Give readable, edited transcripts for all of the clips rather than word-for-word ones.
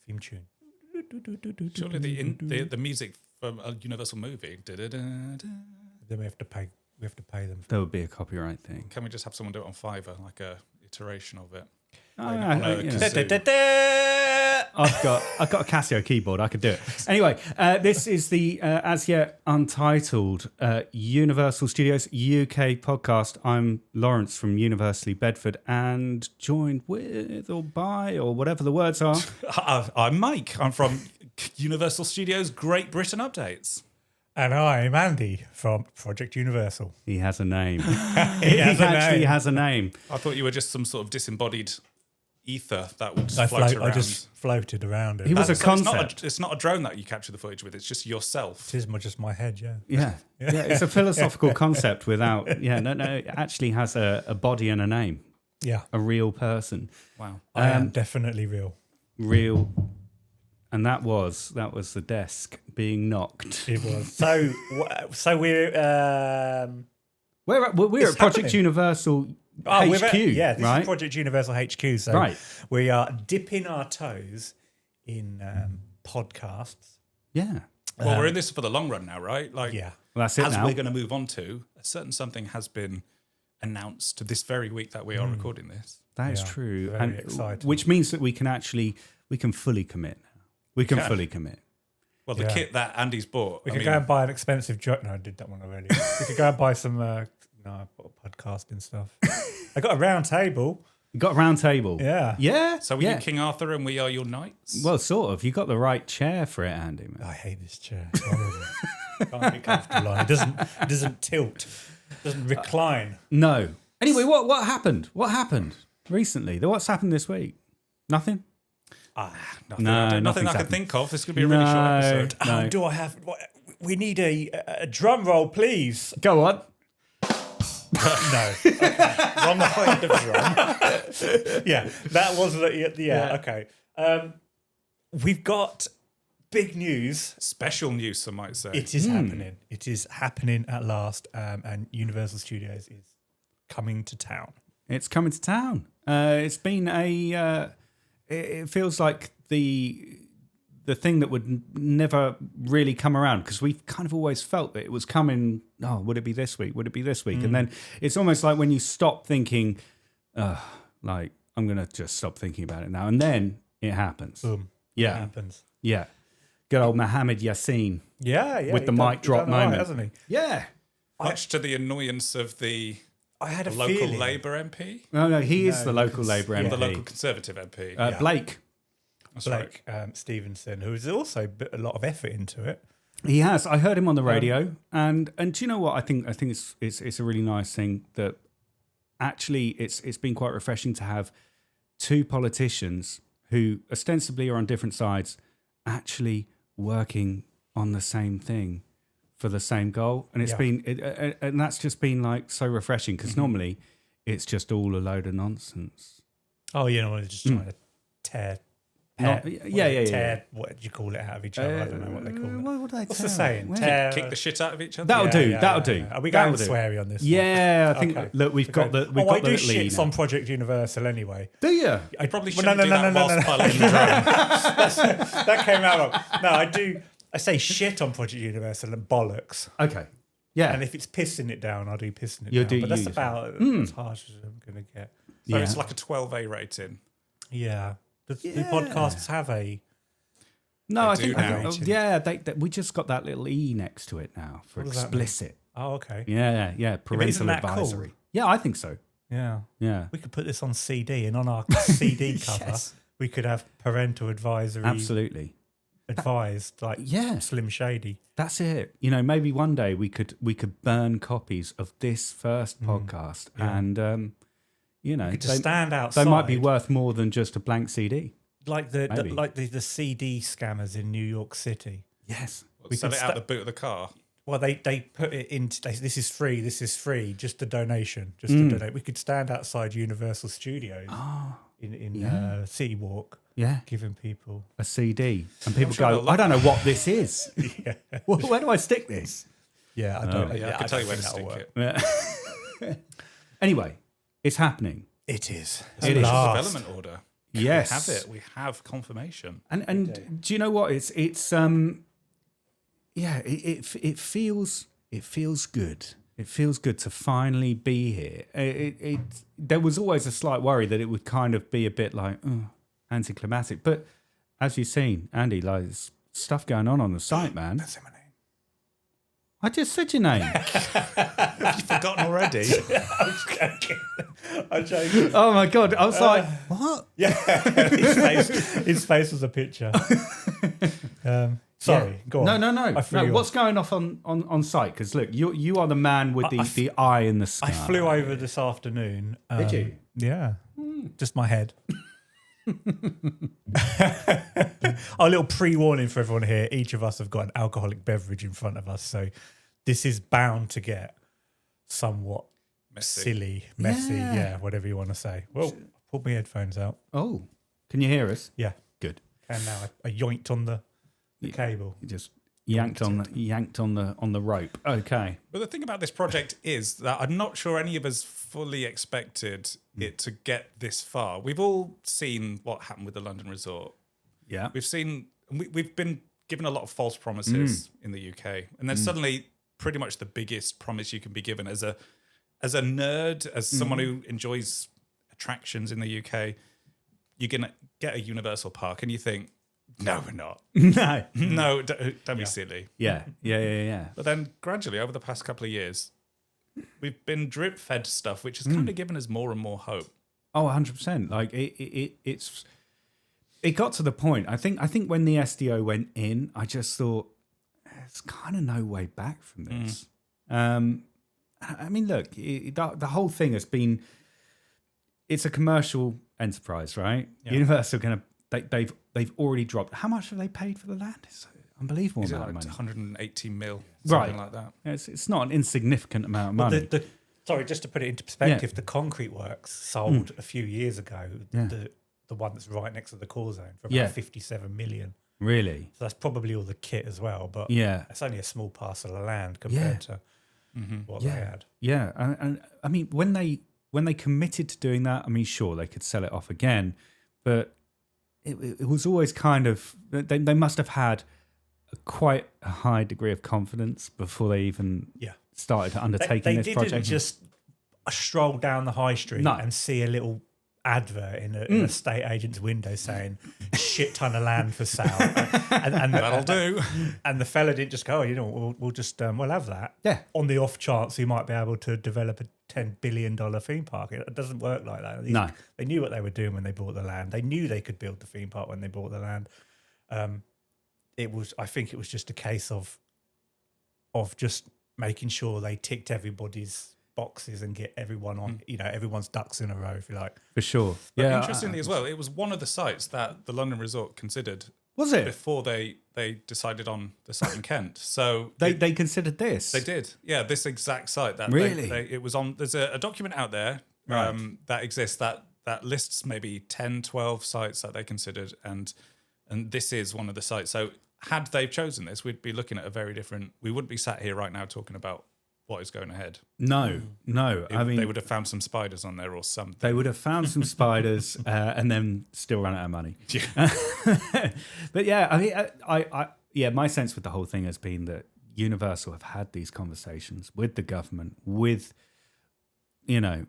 theme tune. Surely the music from a Universal movie. Then we have to pay. We have to pay them. That would be a copyright thing. Can we just have someone do it on Fiverr, like a iteration of it? I've got a Casio keyboard. I could do it. Anyway, this is the as yet untitled Universal Studios UK podcast. I'm Lawrence from University Bedford, and joined with or by or whatever the words are. I'm Mike. I'm from Universal Studios Great Britain Updates. And I'm Andy from Project Universal. He has a name. He actually has a name. I thought you were just some sort of disembodied ether that would float around. I just floated around it. He was a concept. It's not a drone that you capture the footage with. It's just yourself. It is just my head, yeah. Yeah. It's a philosophical concept without. Yeah, no. It actually has a body and a name. Yeah. A real person. Wow. I am definitely real. Real. And that was the desk being knocked. It was. So we're We're at Project happening. Universal Oh, HQ, this right? is Project Universal HQ. So Right. we are dipping our toes in podcasts. Yeah. Well, we're in this for the long run now, right? Like, Yeah. Well, that's it as now. we're going to move on to, a certain something has been announced this very week that we are recording this. That is Yeah, true. very exciting. Which means that we can fully commit now. We can fully commit. Well, the Yeah. kit that Andy's bought. We could go and buy an expensive drone. No, I did that one already. We could go and buy some. No, I've got podcasting stuff. I got a round table. You got a round table. Yeah. Yeah. So are yeah. you King Arthur and we are your knights? Well, sort of. You got the right chair for it, Andy. Man. I hate this chair. Can't be comfortable on it. It doesn't tilt. It doesn't recline. No. Anyway, what happened? What happened recently? What's happened this week? Nothing? Nothing, No, nothing I nothing's can happened. think of. This is going to be a really short episode. No. How do I have? We need a drum roll, please. Go on. No. Okay. Wrong kind of drum. Yeah, that was okay. We've got big news. Special news, some might say. It is happening. It is happening at last, and Universal Studios is coming to town. It's coming to town. It's been it feels like the thing that would never really come around, because we've kind of always felt that it was coming. Oh, would it be this week? Would it be this week? And then it's almost like when you stop thinking, like, I'm going to just stop thinking about it now. And then it happens. Boom. Yeah. It happens. Yeah. Good old Mohammed Yassin. Yeah. With the he's mic drop he's done all right, moment. hasn't he? Yeah. Much to the annoyance of the I had a local feeling. Labour MP. No, he is the local Labour MP. The local Conservative MP. Blake. That's right. Blake Stevenson, who's also put a lot of effort into it. He has. I heard him on the radio, and do you know what? I think it's a really nice thing that actually it's been quite refreshing to have two politicians who ostensibly are on different sides actually working on the same thing for the same goal, and it's been and that's just been like so refreshing, because normally it's just all a load of nonsense. Oh, they're just trying to tear. What do you call it out of each other? I don't know what they call it. What do they What's the tear? saying? Well, Tear. Kick the shit out of each other. That'll do. That'll do. Are we going That'll do. sweary on this? Yeah, I think. Okay. Look, we've got the. We've I got do the little shits on Project Universal anyway. Do you? I probably Well, shouldn't do that whilst piloting the drone. That came out wrong. No, I do. I say shit on Project Universal and bollocks. Okay. Yeah. And if it's pissing it down, I'll do pissing it You'll down. do But that's you. about as harsh as I'm going to get. So it's like a 12A rating. Yeah. The podcasts have a... No, I They think do now. we just got that little E next to it now for What does that mean? explicit. Oh, okay. Yeah, isn't parental that cool? advisory. Yeah, I think so. Yeah. Yeah, We could put this on CD, and on our CD cover, Yes. we could have parental advisory absolutely. advised, like Yeah, Slim Shady. that's it. Maybe one day we could burn copies of this first podcast, and We could just stand they outside. might be worth more than just a blank CD. like Maybe. the CD scammers in New York City. Yes. We sell it out the boot of the car. Well, they put it into this is free, just a donation, just to donate. We could stand outside Universal Studios in City Walk, giving people A CD, and people sure they'll go, love I don't know what this is. Where do I stick this? Yeah, I don't. I can tell you where to think stick that'll it. Anyway, it's happening. It is. It is. Last. Development order. Yes. We have it. We have confirmation. And do you know what? It feels good. It feels good to finally be here. There was always a slight worry that it would kind of be a bit like anticlimactic, but as you've seen, Andy, like there's stuff going on the site, man. That's my name. I just said your name. Have you forgotten already? I'm joking. Oh my God. I was like, what? Yeah, his face was a picture. Sorry, go on. No. I flew What's going off on site? Because look, you are the man with the eye in the sky. I flew over this afternoon. Did you? Yeah, just my head. A little pre-warning for everyone here. Each of us have got an alcoholic beverage in front of us, so this is bound to get somewhat silly, messy, whatever you want to say. Well, I pulled my headphones out. Oh, can you hear us? Yeah, Good. and now I yoinked on the cable. You just yanked on the rope. Okay. But the thing about this project is that I'm not sure any of us fully expected it to get this far. We've all seen what happened with the London resort. Yeah. We've been given a lot of false promises in the UK, and then suddenly, pretty much the biggest promise you can be given as a nerd, as someone who enjoys attractions in the UK, you're gonna get a Universal Park, and you think, no, we're not. No, don't be silly. Yeah. But then gradually, over the past couple of years, we've been drip fed stuff, which has kind of given us more and more hope. Oh, 100%. Like it got to the point. I think when the SDO went in, I just thought there's kind of no way back from this. I mean, look, the whole thing has been. It's a commercial enterprise, right? Yeah. Universal they've already dropped. How much have they paid for the land? It's unbelievable Is it amount like of money. 180 mil, something like that. It's not an insignificant amount of money. Sorry, just to put it into perspective, the concrete works sold a few years ago. The one that's right next to the core zone for about 57 million. Really? So that's probably all the kit as well. But it's only a small parcel of land compared to what they had. Yeah, and I mean when they committed to doing that, I mean sure they could sell it off again, but it was always kind of they must have had quite a high degree of confidence before they even started undertaking this project. They didn't just stroll down the high street and see a little advert in an estate agent's window saying shit ton of land for sale, and that'll do. And the fella didn't just go, we'll just we'll have that. On the off chance you might be able to develop a $10 billion theme park. It doesn't work like that. They knew what they were doing when they bought the land. They knew they could build the theme park when they bought the land. I think it was just a case of just making sure they ticked everybody's boxes and get everyone on, everyone's ducks in a row, if you like. For sure. But interestingly as well, it was one of the sites that the London Resort considered. Was it? Before they decided on the site in Kent. So they considered this? They did. Yeah, this exact site. That really? It was on, there's a document out there that exists that lists maybe 10, 12 sites that they considered, and this is one of the sites. So had they chosen this, we'd be looking at we wouldn't be sat here right now talking about what is going ahead. No. I mean, they would have found some spiders on there or something. They would have found some spiders and then still run out of money. Yeah. But yeah, I mean, my sense with the whole thing has been that Universal have had these conversations with the government, with, I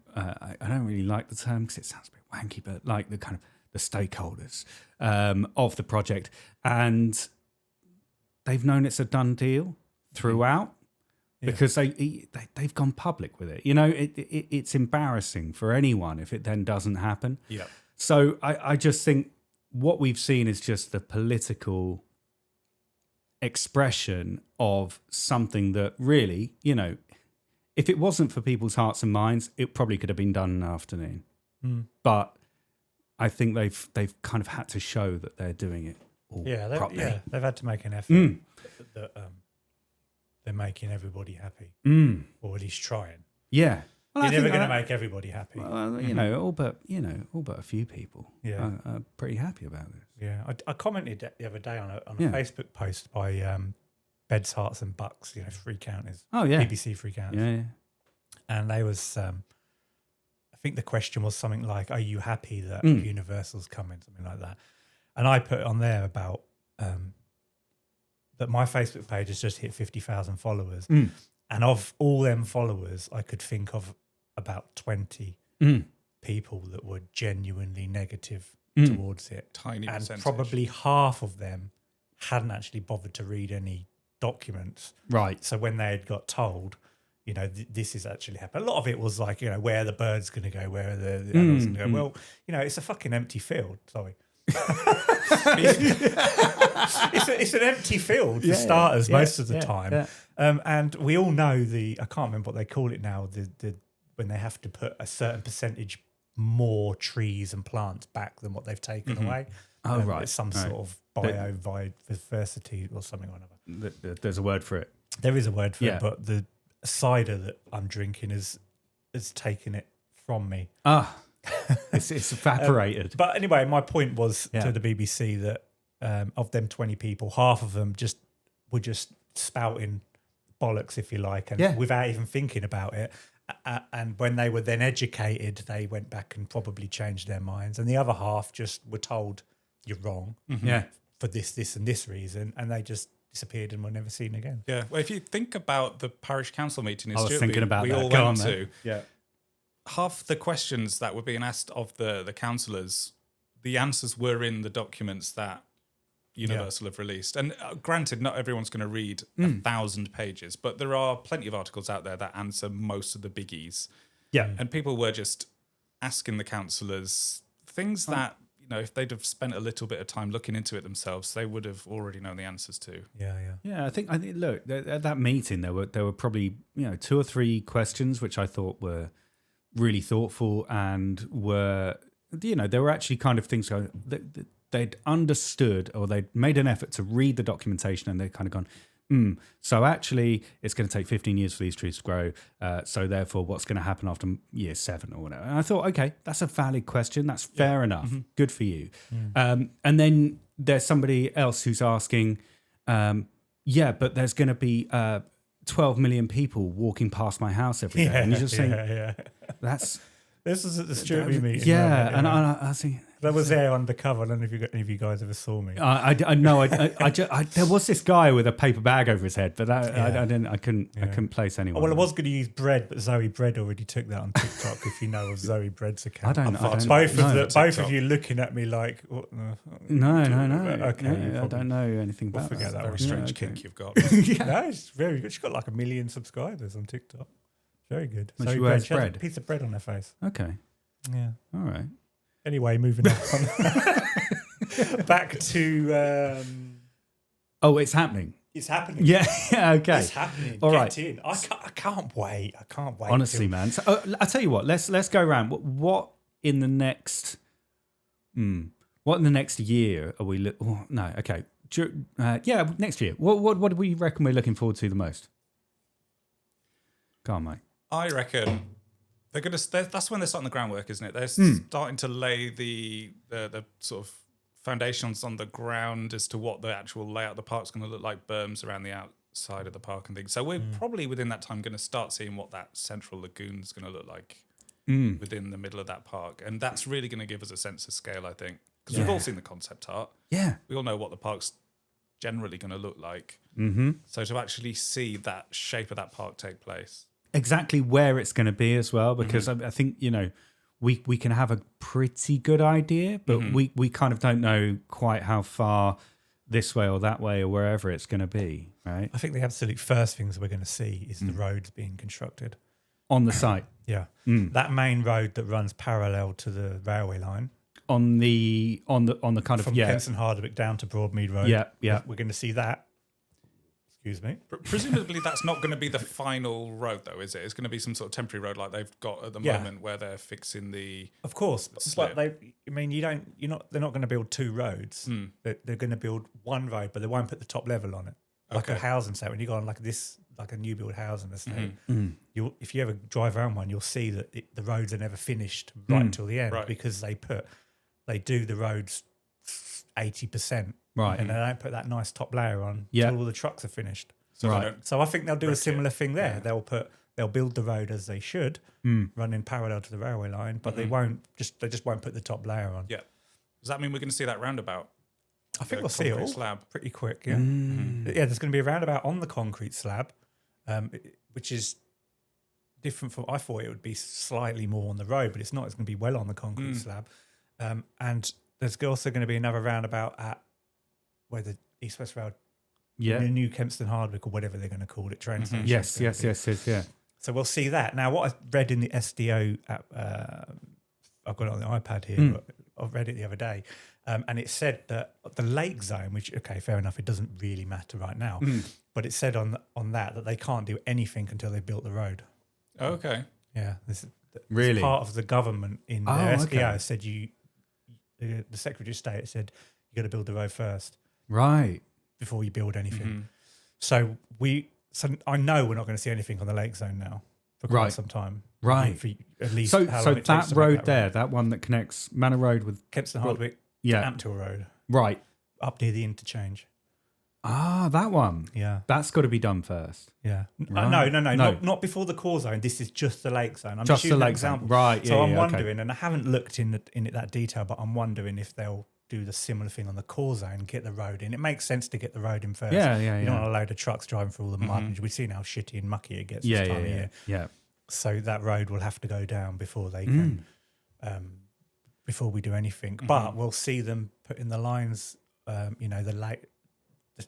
don't really like the term because it sounds a bit wanky, but like the kind of the stakeholders of the project, and they've known it's a done deal throughout. Because they've gone public with it. It's embarrassing for anyone if it then doesn't happen. Yeah. So I just think what we've seen is just the political expression of something that really, if it wasn't for people's hearts and minds, it probably could have been done in an afternoon. But I think they've kind of had to show that they're doing it all properly. Yeah, they've had to make an effort that they're making everybody happy, or at least trying. Yeah, well, you're never going to make everybody happy. Well, all but a few people. Are pretty happy about this. Yeah, I commented the other day on a Facebook post by Beds, Hearts and Bucks. Free counters. Oh yeah, BBC free counters. Yeah. And they was think the question was something like, "Are you happy that Universal's coming?" Something like that. And I put on there about that my Facebook page has just hit 50,000 followers, and of all them followers, I could think of about 20 people that were genuinely negative towards it, Tiny and percentage. probably half of them hadn't actually bothered to read any documents. Right. So when they had got told, you know, this is actually happening, a lot of it was like, you know, where are the birds going to go? Where are the animals going to go? Well, you know, it's a fucking empty field. Sorry. it's an empty field for starters most of the time. Yeah. And we all know I can't remember what they call it now, the when they have to put a certain percentage more trees and plants back than what they've taken away. Oh, right. It's some sort of biodiversity or something or another. There's a word for it. There is a word for it, but the cider that I'm drinking has taken it from me. It's evaporated. But anyway, my point was to the BBC that of them 20 people, half of them were just spouting bollocks, if you like, and without even thinking about it. And when they were then educated, they went back and probably changed their minds. And the other half just were told, "You're wrong for this and this reason," and they just disappeared and were never seen again. Yeah. Well, if you think about the parish council meeting in I was Stuart, thinking about we that. all Go went on, to. Yeah. Half the questions that were being asked of the councillors, the answers were in the documents that Universal have released. And granted, not everyone's going to read 1,000 pages, but there are plenty of articles out there that answer most of the biggies. Yeah. And people were just asking the councillors things that, you know, if they'd have spent a little bit of time looking into it themselves, they would have already known the answers to. Yeah, I think look, at that meeting there were probably, you know, 2 or 3 questions which I thought were really thoughtful and were, you know, they were actually kind of things they'd understood, or they'd made an effort to read the documentation, and they'd kind of gone, so actually it's going to take 15 years for these trees to grow, so therefore what's going to happen after year 7 or whatever. And I thought, okay, that's a valid question, that's fair enough, good for you. And then there's somebody else who's asking, but there's going to be 12 million people walking past my house every day. And you're just saying, that's... This was at the Stuart meeting. Yeah, and I think... That was there undercover. I don't know if any of you guys ever saw me. I know. There was this guy with a paper bag over his head, but I couldn't place anyone. Oh, well, I was going to use Bread, but Zoe Bread already took that on TikTok. If you know of Zoe Bread's account, I don't know. Both of you looking at me like, what? No. Okay, I don't know anything about forget that. Very strange kink you've got. No, it's very good. She's got like 1 million subscribers on TikTok. Very good. When she wears She has bread. a piece of bread on her face. Okay. Yeah. All right. Anyway, moving on. Back to... Oh, it's happening. It's happening. Yeah. Okay. It's happening. All Get right. in. I can't wait. I can't wait. Honestly, man. So, I'll tell you what. Let's go around. What in the next? What in the next year are we? No. Okay. Next year. What do we reckon we're looking forward to the most? Go on, mate. I reckon they're going to. That's when they're starting the groundwork, isn't it? They're starting to lay the sort of foundations on the ground as to what the actual layout of the park's going to look like, berms around the outside of the park and things. So we're probably within that time going to start seeing what that central lagoon is going to look like within the middle of that park, and that's really going to give us a sense of scale, I think, because we've all seen the concept art. Yeah, we all know what the park's generally going to look like. So to actually see that shape of that park take place. Exactly where it's going to be as well, because I think, you know, we can have a pretty good idea, but we kind of don't know quite how far this way or that way or wherever it's going to be, right? I think the absolute first things we're going to see is the roads being constructed on the site. Yeah, that main road that runs parallel to the railway line on the kind of from Kensington Hardwick down to Broadmead Road. Yeah. We're going to see that. Excuse me. Presumably that's not going to be the final road, though, is it? It's going to be some sort of temporary road like they've got at the moment, where they're fixing the. Of course, but they're not going to build 2 roads. They're going to build 1 road, but they won't put the top level on it, like a housing estate. When you go on like a new build housing estate, if you ever drive around one, you'll see that the roads are never finished right until the end, because they do the roads 80%. Right. And they don't put that nice top layer on until all the trucks are finished. So So I think they'll do a similar thing there. They'll they'll build the road as they should, running parallel to the railway line, but they just won't put the top layer on. Yeah. Does that mean we're going to see that roundabout? I think we'll see it all slab pretty quick. Yeah, yeah. There's going to be a roundabout on the concrete slab, which is different from. I thought it would be slightly more on the road, but it's not. It's going to be well on the concrete slab, and there's also going to be another roundabout at where the East West Rail, the new Kempston Hardwick or whatever they're going to call it, train station. Yes. So we'll see that. Now, what I read in the SDO app, I've got it on the iPad here, but I read it the other day, and it said that the lake zone, which, okay, fair enough, it doesn't really matter right now, but it said on that they can't do anything until they built the road. Oh, okay. Yeah. This Really? part of the government in the SDO said the Secretary of State said you got to build the road first. Right. Before you build anything. So I know we're not going to see anything on the lake zone now for quite some time. Right. For at least So how long it takes that to make road there, that one that connects Manor Road with Kempston Hardwick to Amptill Road. Right. Up near the interchange. Ah, that one. Yeah. That's got to be done first. Yeah. Right. No. Not before the core zone. This is just the lake zone. I'm Just using the that lake zone. example. Right. So I'm okay. wondering, and I haven't looked in it that detail, but I'm wondering if they'll do the similar thing on the core zone, get the road in. It makes sense to get the road in first. Yeah. You don't want a load of trucks driving through all the mud. We've seen how shitty and mucky it gets this time of year. Yeah. So that road will have to go down before they can, before we do anything. But we'll see them put in the lines, the lake,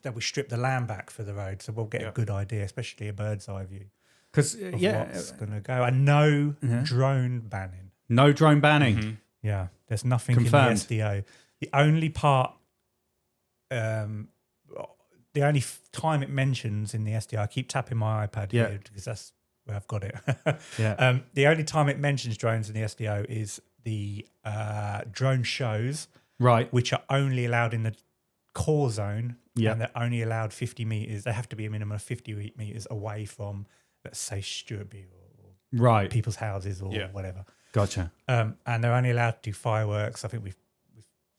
that we strip the land back for the road. So we'll get a good idea, especially a bird's eye view Because of what's going to go. And no drone banning. No drone banning. Yeah, there's nothing Confirmed. in the SDO. The only part, the only time it mentions in the SDO, I keep tapping my iPad here because that's where I've got it. The only time it mentions drones in the SDO is the drone shows, Right. which are only allowed in the core zone, Yeah. and they're only allowed 50 meters. They have to be a minimum of 50 meters away from, let's say, Stuartby or Right. people's houses or whatever. Gotcha. And they're only allowed to do fireworks. I think we've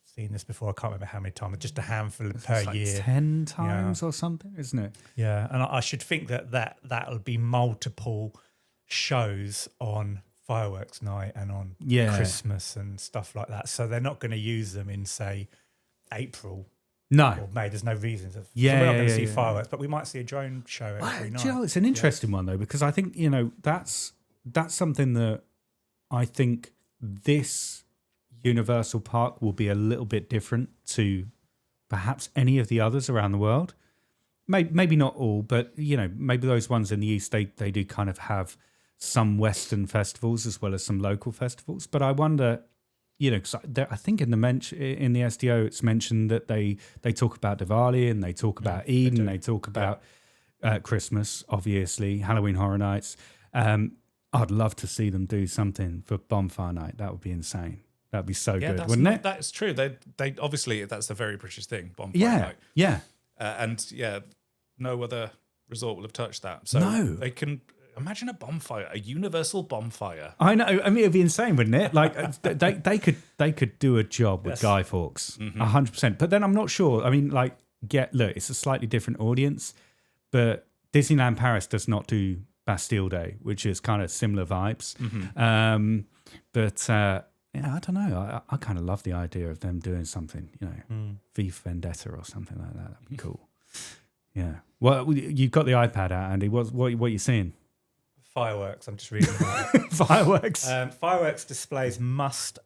seen this before. I can't remember how many times. Just a handful per It's year. 10 times or something, isn't it? Yeah, and I should think that'll be multiple shows on fireworks night and on Christmas and stuff like that. So they're not going to use them in, say, April No. or May. There's no reason. So Yeah, we're not going to yeah, see yeah. fireworks, but we might see a drone show every night. Do you know, it's an interesting one though, because I think, that's something that I think this Universal Park will be a little bit different to perhaps any of the others around the world. Maybe not all, but maybe those ones in the East, they do kind of have some Western festivals as well as some local festivals. But I wonder, because I think in the SDO it's mentioned that they talk about Diwali and they talk about Eid and they talk about Christmas, obviously, Halloween Horror Nights. I'd love to see them do something for Bonfire Night. That would be insane. That'd be so good, wouldn't it? That's true. They obviously, that's a very British thing, Bonfire Night. Yeah. No other resort will have touched that. So they can imagine a bonfire, a universal bonfire. I know. I mean, it'd be insane, wouldn't it? Like they could do a job with Guy Fawkes, 100%. But then I'm not sure. I mean, look, it's a slightly different audience, but Disneyland Paris does not do Bastille Day, which is kind of similar vibes. I don't know. I kind of love the idea of them doing something, V for Vendetta or something like that. That'd be cool. Yeah. Well, you've got the iPad out, Andy. What are you seeing? Fireworks. I'm just reading about it. Fireworks. Fireworks displays must,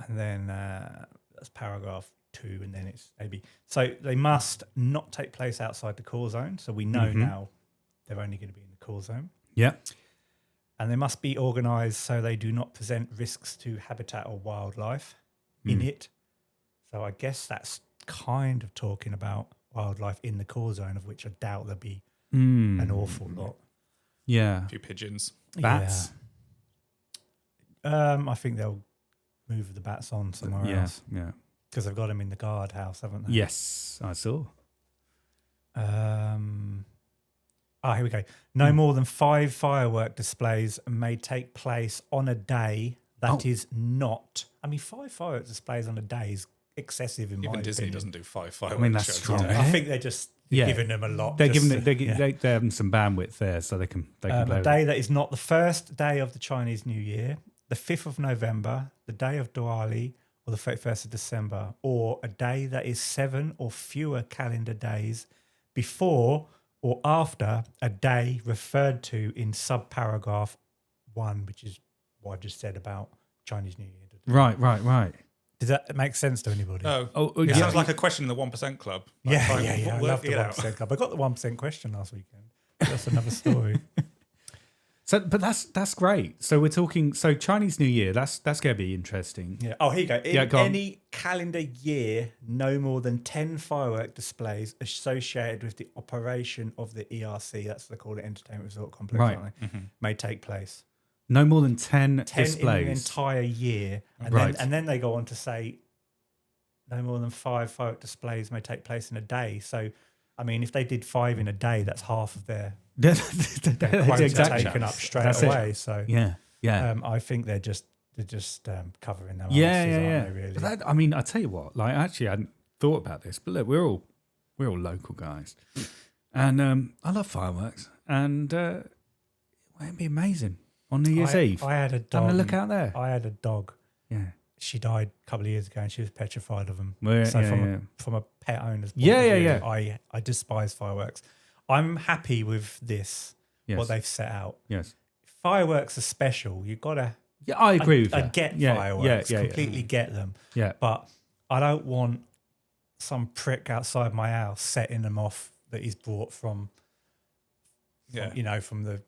and then that's paragraph 2, and then it's maybe. So they must not take place outside the core zone. So we know now they're only going to be in the core zone. Yeah. And they must be organised so they do not present risks to habitat or wildlife in it. So I guess that's kind of talking about wildlife in the core zone, of which I doubt there'll be an awful lot. Yeah. A few pigeons. Bats. Yeah. I think they'll move the bats on somewhere else. Yeah. Because they've got them in the guardhouse, haven't they? Yes, I saw. Here we go. No more than 5 firework displays may take place on a day that is not. I mean, 5 firework displays on a day is excessive in my Even Disney opinion. doesn't do 5 fireworks. I mean, that's shows strong. a day. I think they're just You're giving them a lot. They're just giving to- they're having some bandwidth there, so they can play. a with day it. that is not the first day of the Chinese New Year, the 5th of November, the day of Diwali, or the 31st of December, or a day that is 7 or fewer calendar days before or after a day referred to in subparagraph 1, which is what I've just said about Chinese New Year. Right. Does that make sense to anybody? Oh, Oh, it yeah. sounds like a question in the 1% club. Like, Yeah, fine, I work love the it out. 1% club. I got the 1% question last weekend. That's another story. So, but that's great. So we're talking. So Chinese New Year. That's going to be interesting. Yeah. Oh, here you go. In Yeah, go on. any calendar year, no more than 10 firework displays associated with the operation of the ERC, that's what they call it, Entertainment Resort Complex, Right. aren't they? May take place. No more than 10 10 displays. in the entire year. And, Right. then they go on to say no more than 5 firework displays may take place in a day. So, I mean, if they did 5 in a day, that's half of their quota exactly. taken up straight That's it. away. So, Yeah. I think they're just covering their Yeah, asses, yeah, yeah. aren't they, really? But that, I mean, I tell you what. Like, actually, I hadn't thought about this, but look, we're all local guys, and I love fireworks, and it'd be amazing on New Year's Eve. I had a dog. Having a look out there. I had a dog. Yeah. She died a couple of years ago, and she was petrified of them. Well, So yeah, from a pet owner's point Yeah, of yeah, view, yeah. I despise fireworks. I'm happy with this. Yes. What they've set out. Yes. Fireworks are special. You've got to. Yeah, I agree with I that. get Yeah, fireworks. yeah, Completely get them. Yeah. But I don't want some prick outside my house setting them off that he's brought from from the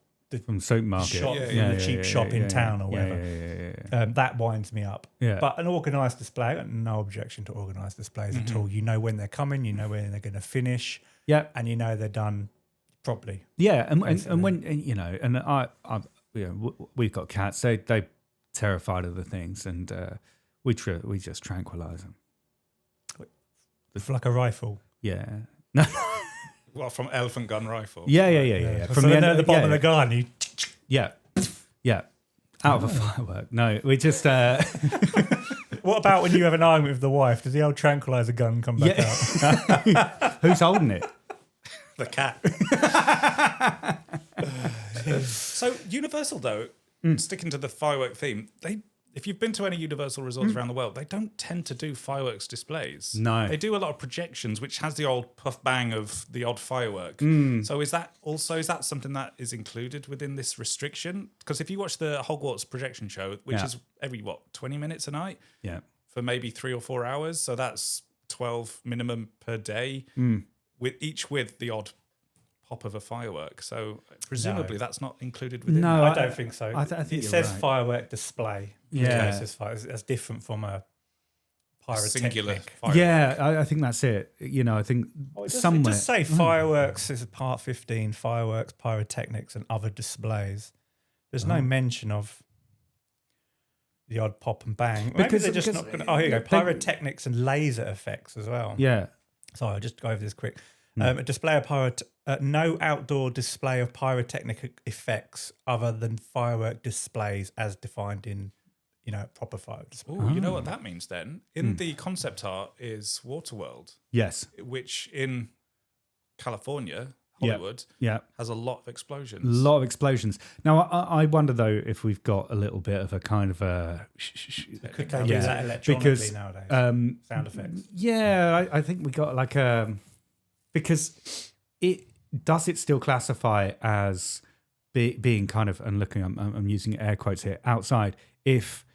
From supermarket. shop, Yeah, from yeah, the cheap shop in town or whatever. Yeah. That winds me up. Yeah. But an organised display, I got no objection to organised displays at all. You know when they're coming, you know when they're going to finish, Yeah. and you know they're done properly. Yeah, and Basically. when and, and I we've got cats. They terrified of the things, and we just tranquilise them. It's like a rifle. Yeah. No. Well, from elephant gun rifle. Yeah. From the end of the bottom of the gun, you. Yeah. Out of a firework. No, we just. What about when you have an argument with the wife? Does the old tranquilizer gun come back out? Who's holding it? The cat. So Universal, though, sticking to the firework theme, if you've been to any Universal resorts around the world, they don't tend to do fireworks displays. No. They do a lot of projections, which has the old puff bang of the odd firework. So is that something that is included within this restriction? Because if you watch the Hogwarts projection show, which Yeah. is every 20 minutes a night Yeah. for maybe 3 or 4 hours, so that's 12 minimum per day, with the odd pop of a firework. So presumably that's not included within. No, I don't think so. I think it you're says right. firework display. Yeah. It says that's different from a singular pyrotechnic. firework. Yeah, I think that's it. I think Oh, it does, somewhere. It does say fireworks is part 15, fireworks, pyrotechnics, and other displays. There's no mention of the odd pop and bang. Maybe Because- they're just because not going to. Oh, here you go. they- Pyrotechnics and laser effects as well. Yeah. Sorry, I'll just go over this quick. A display of no outdoor display of pyrotechnic effects other than firework displays as defined in, proper firework display. Ooh, you know what that means then? In the concept art is Waterworld, Yes. which in California, Yeah. Hollywood, Yeah. has a lot of explosions. A lot of explosions. Now, I wonder though if we've got a little bit of a kind of a. Could they do Yeah, that electronically because, nowadays? Sound effects. Yeah, I think we got like a because it still classify as being kind of, and looking, I'm using air quotes here, outside if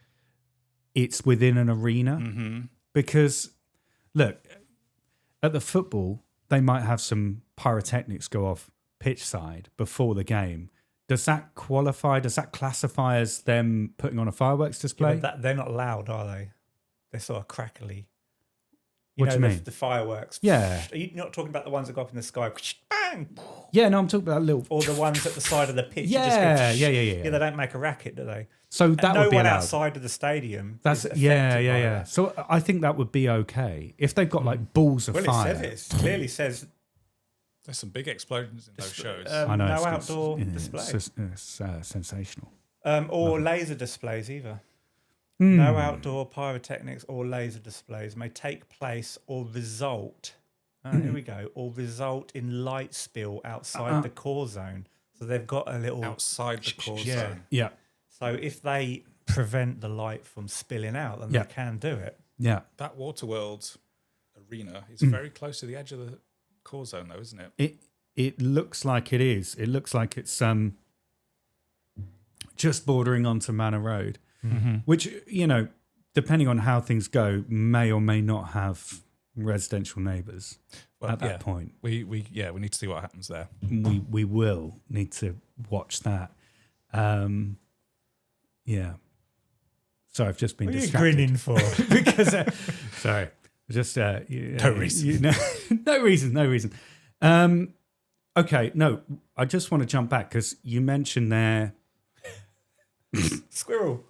it's within an arena. Because look, at the football they might have some pyrotechnics go off pitch side before the game. Does that qualify? Does that classify as them putting on a fireworks display? They're not loud, are they? They're sort of crackly. What do you mean? The fireworks. Yeah. Are you not talking about the ones that go up in the sky? Bang! Yeah, no, I'm talking about little. Or the ones at the side of the pitch? Yeah, you just go, yeah. Yeah, they don't make a racket, do they? So that no would be one allowed. outside of the stadium. That's is yeah. affected by that. So I think that would be okay if they've got like balls of Well, fire. it clearly says There's some big explosions in those shows. I know, no it's- outdoor it's- display. It's sensational. Or laser displays either. Hmm. No outdoor pyrotechnics or laser displays may take place or result Here we go. Or result in light spill outside the core zone. So they've got a little outside the core yeah. zone. Yeah. So if they prevent the light from spilling out, then they can do it. Yeah. That Waterworld arena is very close to the edge of the core zone, though, isn't it? It looks like it is. It looks like it's just bordering onto Manor Road, which, depending on how things go, may or may not have residential neighbours at that point. We need to see what happens there. We will need to watch that. Yeah. Sorry, I've just been What are you distracted. grinning for? Because sorry, just no reason. no reason. Okay, no, I just want to jump back because you mentioned there. Squirrel.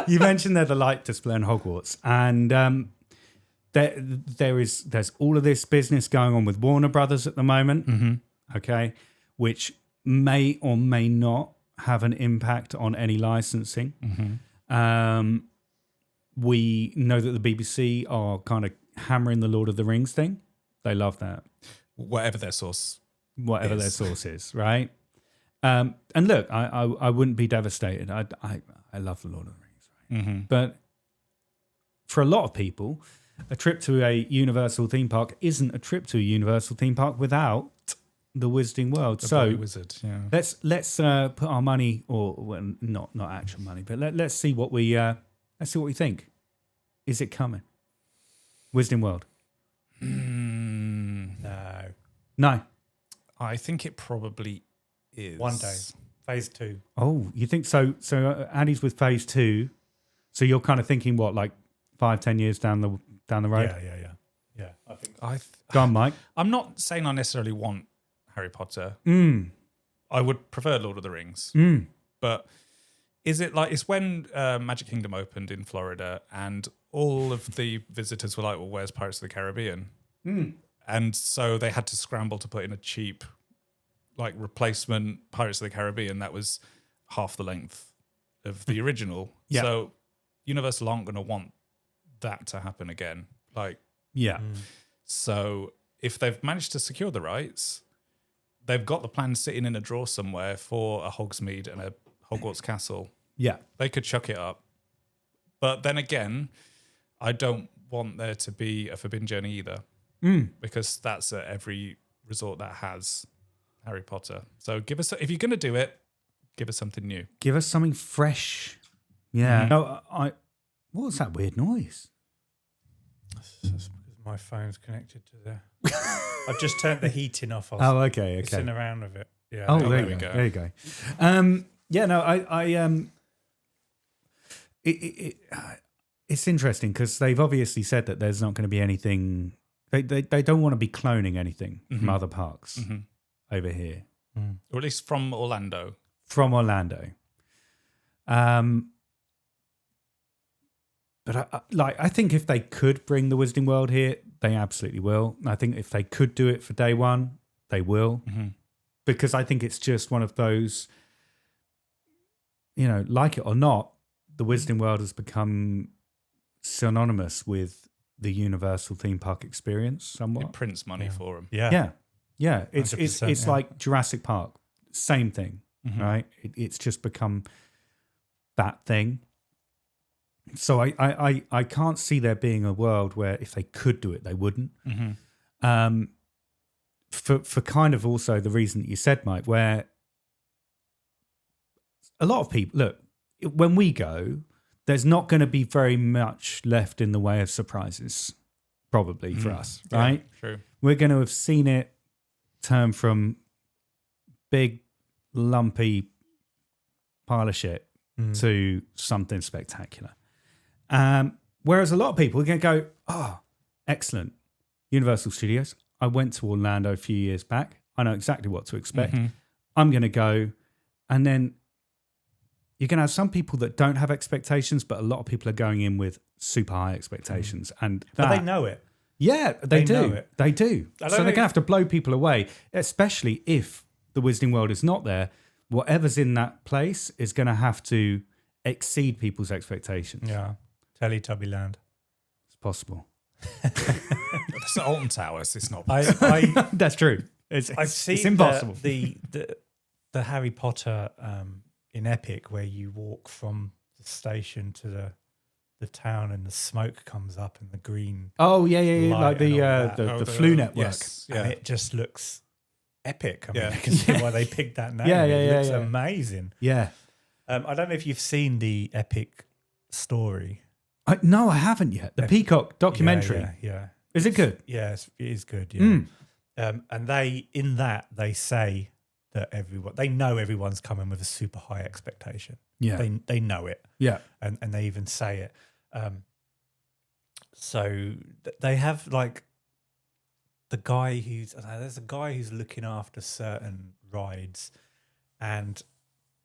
You mentioned there the light display in Hogwarts, and there's all of this business going on with Warner Brothers at the moment. Okay, which may or may not have an impact on any licensing. We know that the BBC are kind of hammering the Lord of the Rings thing. They love that. Whatever their source is, right? And look, I wouldn't be devastated. I love the Lord of the Rings, right? But for a lot of people, a trip to a Universal theme park isn't a trip to a Universal theme park without the Wizarding World. The Wizard, yeah. Let's put our money, or well, not actual money, but let's see what we think. Is it coming? Wizarding World? No. I think it probably is. One day. Phase 2. Oh, you think so? So Andy's with phase 2. So you're kind of thinking what, like 5-10 years down the road? Yeah. I think Go on, Mike. I'm not saying I necessarily want Harry Potter. I would prefer Lord of the Rings. But is it like, it's when Magic Kingdom opened in Florida and all of the visitors were like, well, where's Pirates of the Caribbean? And so they had to scramble to put in a cheap like replacement Pirates of the Caribbean that was half the length of the original. Yeah. So Universal aren't going to want that to happen again. Like, Yeah. so if they've managed to secure the rights, they've got the plan sitting in a drawer somewhere for a Hogsmeade and a Hogwarts Castle. Yeah. They could chuck it up. But then again, I don't want there to be a Forbidden Journey either, because that's at every resort that has Harry Potter. So give us, if you're going to do it, give us something new. Give us something fresh. Yeah. No, what was that weird noise? that's because my phone's connected to there. I've just turned the heating off. Oh, okay. Messing around with it. Yeah. Oh, there there we you go. go. There you go. Yeah, no, it's interesting because they've obviously said that there's not going to be anything. They don't want to be cloning anything from other parks over here, Or at least from Orlando. from Orlando. But I think if they could bring the Wizarding World here, they absolutely will. I think if they could do it for day one, they will, because I think it's just one of those. Like it or not, the Wizarding World has become synonymous with the Universal theme park experience somewhat. It prints money for them. Yeah. Yeah. It's 100%, like Jurassic Park, same thing, right? It's just become that thing. So I can't see there being a world where if they could do it, they wouldn't. For kind of also the reason that you said, Mike, where a lot of people, look, when we go, there's not going to be very much left in the way of surprises, probably for us, right? Yeah, true. We're going to have seen it turn from big, lumpy pile of shit to something spectacular. Whereas a lot of people are going to go, oh, excellent. Universal Studios. I went to Orlando a few years back. I know exactly what to expect. I'm going to go. And then you're going to have some people that don't have expectations, but a lot of people are going in with super high expectations. And But they know it. Yeah, they do. know it. They do. I So don't they're going to know- have to blow people away, especially if the Wizarding World is not there. Whatever's in that place is going to have to exceed people's expectations. Yeah. Teletubby Land. It's possible. It's Alton Towers. It's not. That's true. It's impossible. The Harry Potter in Epic, where you walk from the station to the town and the smoke comes up and the green. Oh yeah, like the Flu Network. Yes, and it just looks epic. I mean, I can see why they picked that name. It looks amazing. Yeah. I don't know if you've seen the Epic story. No, I haven't yet. The Peacock documentary. Yeah. Is it good? Yes, it is good. Yeah. And they say that they know everyone's coming with a super high expectation. Yeah. They know it. Yeah. And they even say it. So they have like there's a guy who's looking after certain rides, and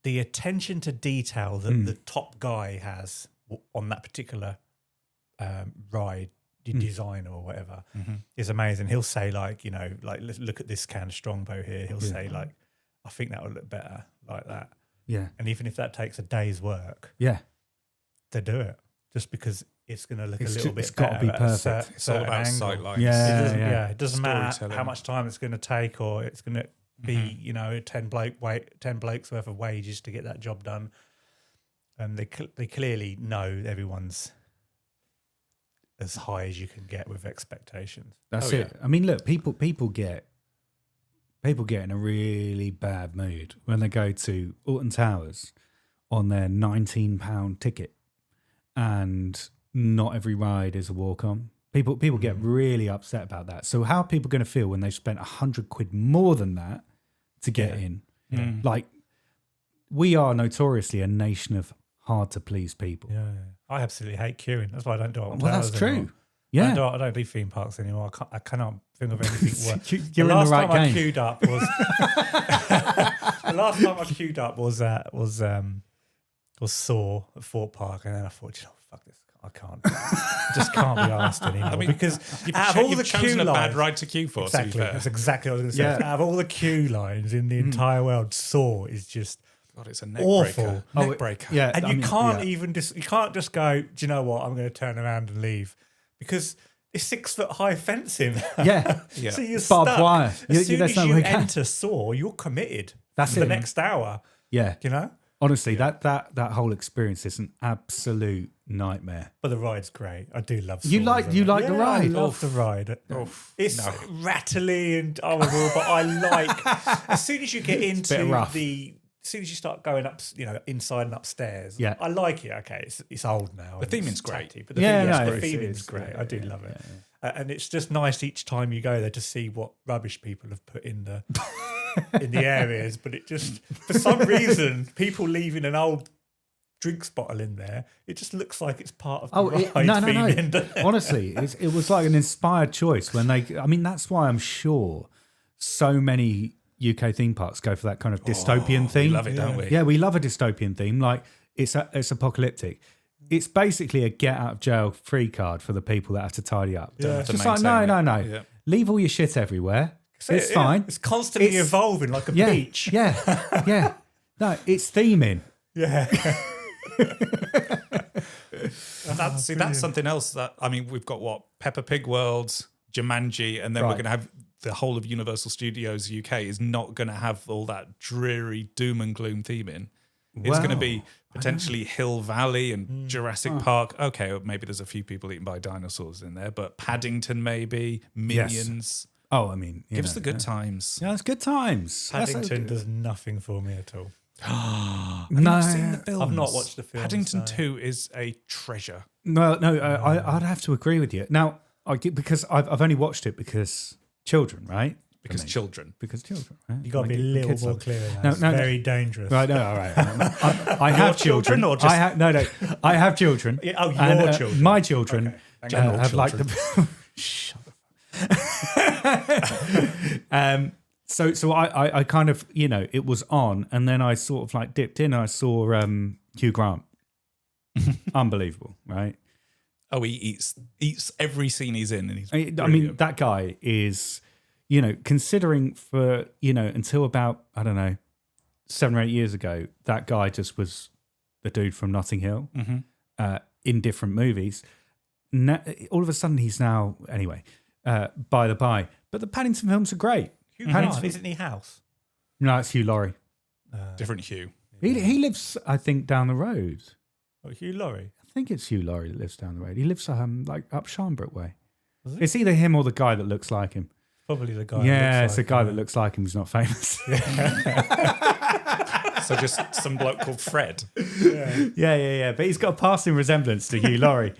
the attention to detail that the top guy has on that particular ride design or whatever is amazing. He'll say like, look at this can of Strongbow here. He'll say like, I think that would look better like that. Yeah. And even if that takes a day's work, they do it just because it's going to look a little bit better. It's got to be perfect. It's all about sight lines. It doesn't matter how much time it's going to take, or it's going to be 10 blokes worth of wages to get that job done. And they clearly know everyone's as high as you can get with expectations. That's it. I mean, look, people get in a really bad mood when they go to Alton Towers on their £19 ticket, and not every ride is a walk-on. People get really upset about that. So how are people going to feel when they spent £100 more than that to get in? Yeah. Like, we are notoriously a nation of hard to please people. Yeah. I absolutely hate queuing. That's why I don't do it. Well, that's true. Anymore. Yeah, I don't do theme parks anymore. I cannot think of anything worse. You're the in last the right time game. I queued up was the last time I queued up was Saw at Fort Park, and then I thought, fuck this, I can't, just can't be asked anymore. Because out of all the queue chosen a lines, bad ride to queue for. exactly, To be fair. that's exactly what I was going to say. Out of all the queue lines in the entire world, Saw is just God, it's a neck awful. breaker. Neck breaker. Yeah, And you can't even you can't just go, do you know what, I'm going to turn around and leave, because it's 6 foot high fencing. Yeah. So you're Barbed stuck. wire. As soon There's as no you way back. enter Saw, you're committed. That's for the it. next hour. Yeah. You know? Honestly, that whole experience is an absolute nightmare. But the ride's great. I do love Saw. You like the ride? I love the ride. It's rattly and horrible, but I like as soon as you get into as soon as you start going up, inside and upstairs. Yeah. I like it. Okay, it's old now. The theming's great. But the theming's great. I do love it. And it's just nice each time you go there to see what rubbish people have put in the in the areas. But it just, for some reason, people leaving an old drinks bottle in there, it just looks like it's part of the ride. No. Honestly, it was like an inspired choice when that's why I'm sure so many UK theme parks go for that kind of dystopian theme. We love it, don't we? Yeah, we love a dystopian theme. Like, it's apocalyptic. It's basically a get out of jail free card for the people that have to tidy up. Yeah. Just like, no. Yeah. Leave all your shit everywhere. It's fine. It's constantly evolving like a beach. Yeah. No, it's theming. Yeah. That's something else that, we've got Peppa Pig World, Jumanji, and then we're going to have the whole of Universal Studios UK is not going to have all that dreary doom and gloom theming. It's going to be potentially Hill Valley and Jurassic Park. Okay, maybe there's a few people eaten by dinosaurs in there, but Paddington maybe, Minions. Yes. Oh, give us the good times. Yeah, it's good times. Paddington does nothing for me at all. No, Have you seen the films? I've not watched the films. Paddington 2 is a treasure. No, I'd have to agree with you. Now, because I've only watched it because children, right? Because children. Right? You got to be a little more clear. No, It's very dangerous. Right, no, all right. I have children. Or just... I have children. Yeah, your children. My children have like children. the. Shut up. So I kind of, it was on, and then I sort of like dipped in and I saw Hugh Grant. Unbelievable, right? Oh, he eats every scene he's in, and he's. That guy is, considering for until about 7 or 8 years ago, that guy just was the dude from Notting Hill in different movies. Now, all of a sudden, he's now anyway. by the by. But the Paddington films are great. Hugh Paddington- Grant, isn't he House? No, it's Hugh Laurie. Different hue. He lives, I think, down the road. Oh, Hugh Laurie. I think it's Hugh Laurie that lives down the road. He lives like up Sharnbrook way. Was it? It's either him or the guy that looks like him. Probably the guy. Yeah, who it's looks the like guy him. that looks like him who's not famous. So just some bloke called Fred. Yeah. But he's got a passing resemblance to Hugh Laurie.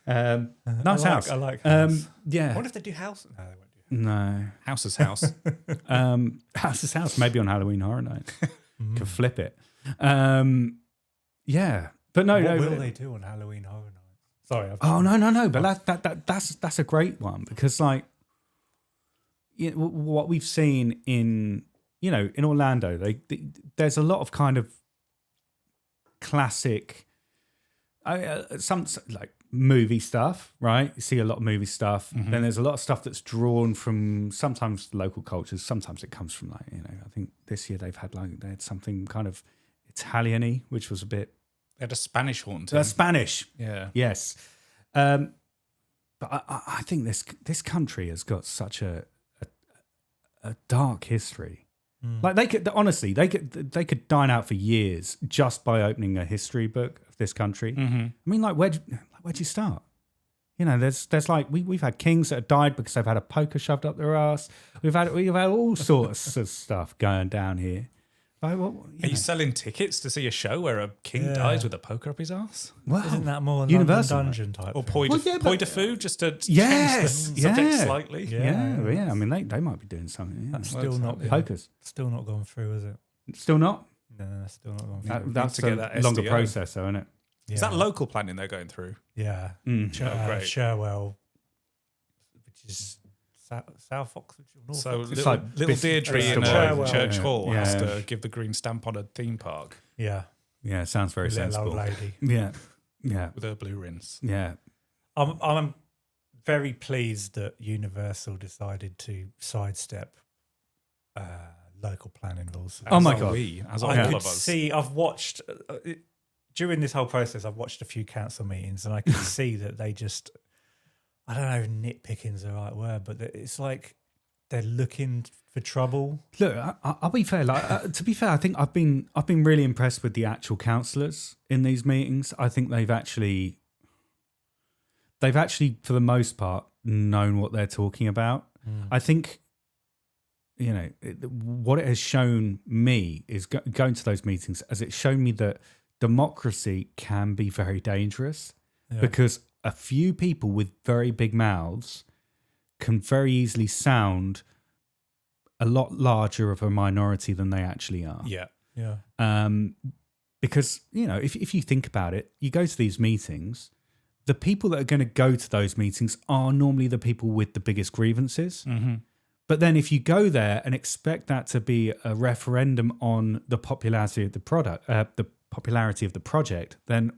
Nice house. I like House. I Yeah. wonder if they do House. No, they won't do No. House is house. House is house. Maybe on Halloween Horror Nights. Could flip it. Yeah. But no, What no. will they do on Halloween Horror Nights? Sorry. Oh no! But that's a great one because what we've seen in Orlando, there's a lot of kind of classic, some like movie stuff, right? You see a lot of movie stuff. Then there's a lot of stuff that's drawn from sometimes local cultures. Sometimes it comes from I think this year they had something kind of Italian-y, which was a bit. They had a Spanish haunting. Spanish. Yeah. Yes. But I think this country has got such a dark history. Like they could dine out for years just by opening a history book of this country. I mean, like where'd you start? There's like we've had kings that have died because they've had a poker shoved up their ass. We've had all sorts of stuff going down here. Like, Are you selling tickets to see a show where a king dies with a poker up his ass? Well, Isn't that more Universal, London Dungeon type? Or thing? poi de fou, just to Yes, change the subject yeah. slightly? Yeah. I mean, they might be doing something. Yeah. That's still not Pokers. Still not gone through, is it? Still not. No, still not gone through. That's to get a that longer SDO. process, though, isn't it? Yeah. Is that local planning they're going through? Yeah. Mm. great. Sherwell, which is South Oxfordshire, North So Oxfordshire. little Deirdre in Bristol. a church Yeah. hall Yeah. has to give the green stamp on a theme park Yeah. Yeah, it sounds very Little sensible. old lady. Yeah. with her blue rinse. Yeah. I'm very pleased that Universal decided to sidestep local planning rules. Oh my As are God. we, as are I all could of us. see. I've watched during this whole process. I've watched a few council meetings, and I can see that they just. I don't know if nitpicking's the right word, but it's like they're looking for trouble. Look, I'll be fair. To be fair, I think I've been really impressed with the actual councillors in these meetings. I think they've actually, for the most part, known what they're talking about. I think, what it has shown me is going to those meetings, as it's shown me that democracy can be very dangerous because a few people with very big mouths can very easily sound a lot larger of a minority than they actually are. Yeah. Because, if you think about it, you go to these meetings, the people that are going to go to those meetings are normally the people with the biggest grievances. Mm-hmm. But then if you go there and expect that to be a referendum on the popularity of the project, then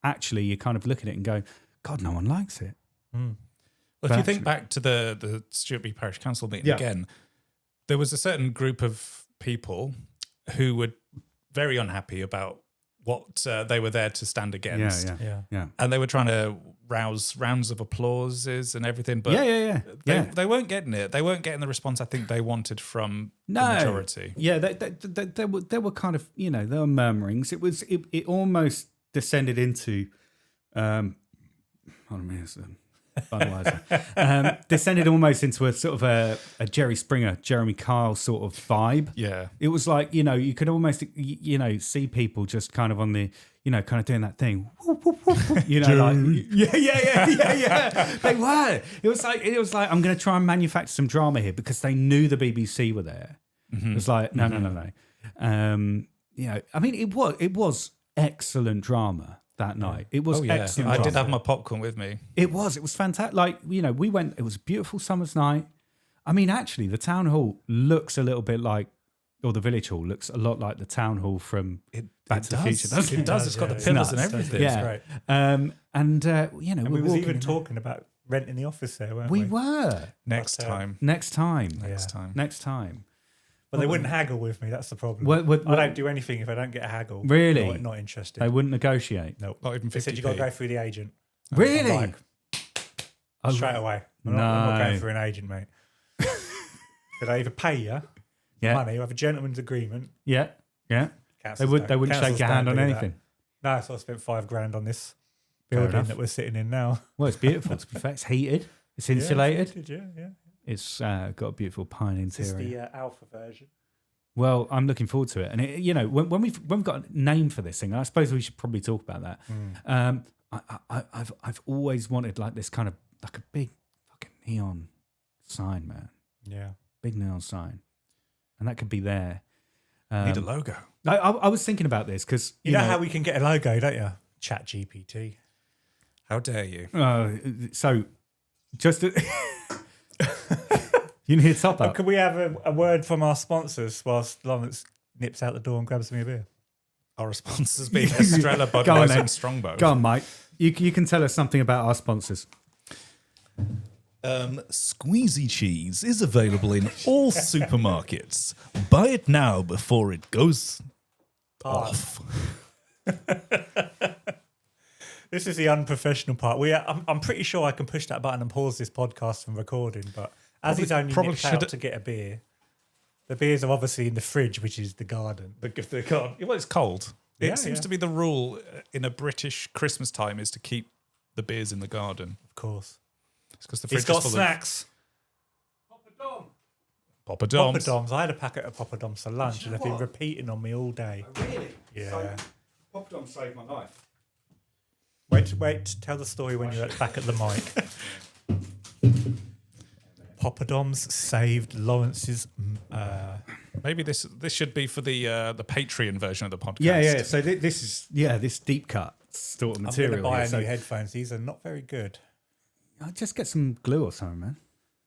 actually you kind of look at it and go, God, no one likes it. Well, if you think back to the Stewart Parish Council meeting again, there was a certain group of people who were very unhappy about what they were there to stand against. Yeah. And they were trying to rouse rounds of applauses and everything, but they weren't getting it. They weren't getting the response I think they wanted from the majority. Yeah, there were kind of, there were murmurings. It almost descended into, hold on a minute, Budweiser. Descended almost into a sort of a Jerry Springer, Jeremy Kyle sort of vibe. Yeah. It was like, you could almost, see people just kind of on the, kind of doing that thing. Yeah. They were. It was like, I'm going to try and manufacture some drama here because they knew the BBC were there. It was like, no. I mean, it was excellent drama that night. It was excellent. I did have my popcorn with me. It was fantastic. Like, we went, it was a beautiful summer's night. I mean, actually, the town hall looks a little bit like, or the village hall looks a lot like the town hall from Back to the Future. It does. It's got the pillars and everything. Yeah. It's great. And And we were was walking even in talking about renting the office there, weren't We we? were. Next But, time. Next time. Next time. But they wouldn't haggle with me. That's the problem. What- I don't do anything if I don't get a haggle. Really? Not interested. They wouldn't negotiate. Nope. Not even 50p. They said you got to go through the agent. Really? I'm like, straight away. I'm not going No. for an agent, mate. Could I either pay you Yeah. money or have a gentleman's agreement? Yeah. Yeah. Councils They wouldn't councils shake your hand don't on do that. anything. No, so I spent $5,000 on this Fair building enough. that we're sitting in now. Well, it's beautiful. To be fair, it's heated. It's insulated. Yeah. It's got a beautiful pine This is interior. the alpha version. Well, I'm looking forward to it. And it, when we've got a name for this thing, I suppose we should probably talk about that. I've always wanted like this kind of like a big fucking neon sign, man. Yeah. Big neon sign, and that could be there. Need a logo. I was thinking about this because You know how we can get a logo, don't you? Chat GPT. How dare you? So just you need to top up. Could we have a word from our sponsors whilst Lawrence nips out the door and grabs me a beer? Our sponsors being Estrella, Go on Budweiser, then. and Strongbow. Go on, Mike. You can tell us something about our sponsors. Squeezy cheese is available in all supermarkets. Buy it now before it goes off. This is the unprofessional part. I'm pretty sure I can push that button and pause this podcast from recording, but as he's only probably nipped out should- to get a beer, the beers are obviously in the fridge, which is the garden. Well, it's cold. Yeah, It seems yeah. to be the rule in a British Christmas time is to keep the beers in the garden. Of course. It's because the fridge He's got is full snacks. of poppadoms. Poppadoms. I had a packet of poppadoms for lunch and they've been repeating on me all day. Really? Yeah. Poppadom saved my life. Wait, tell the story when you're back at the mic. Poppadoms saved Lawrence's. Maybe this should be for the Patreon version of the podcast. Yeah. So this is this deep cut sort of I'm going material. to buy here. new headphones. These are not very good. I'll just get some glue or something, man.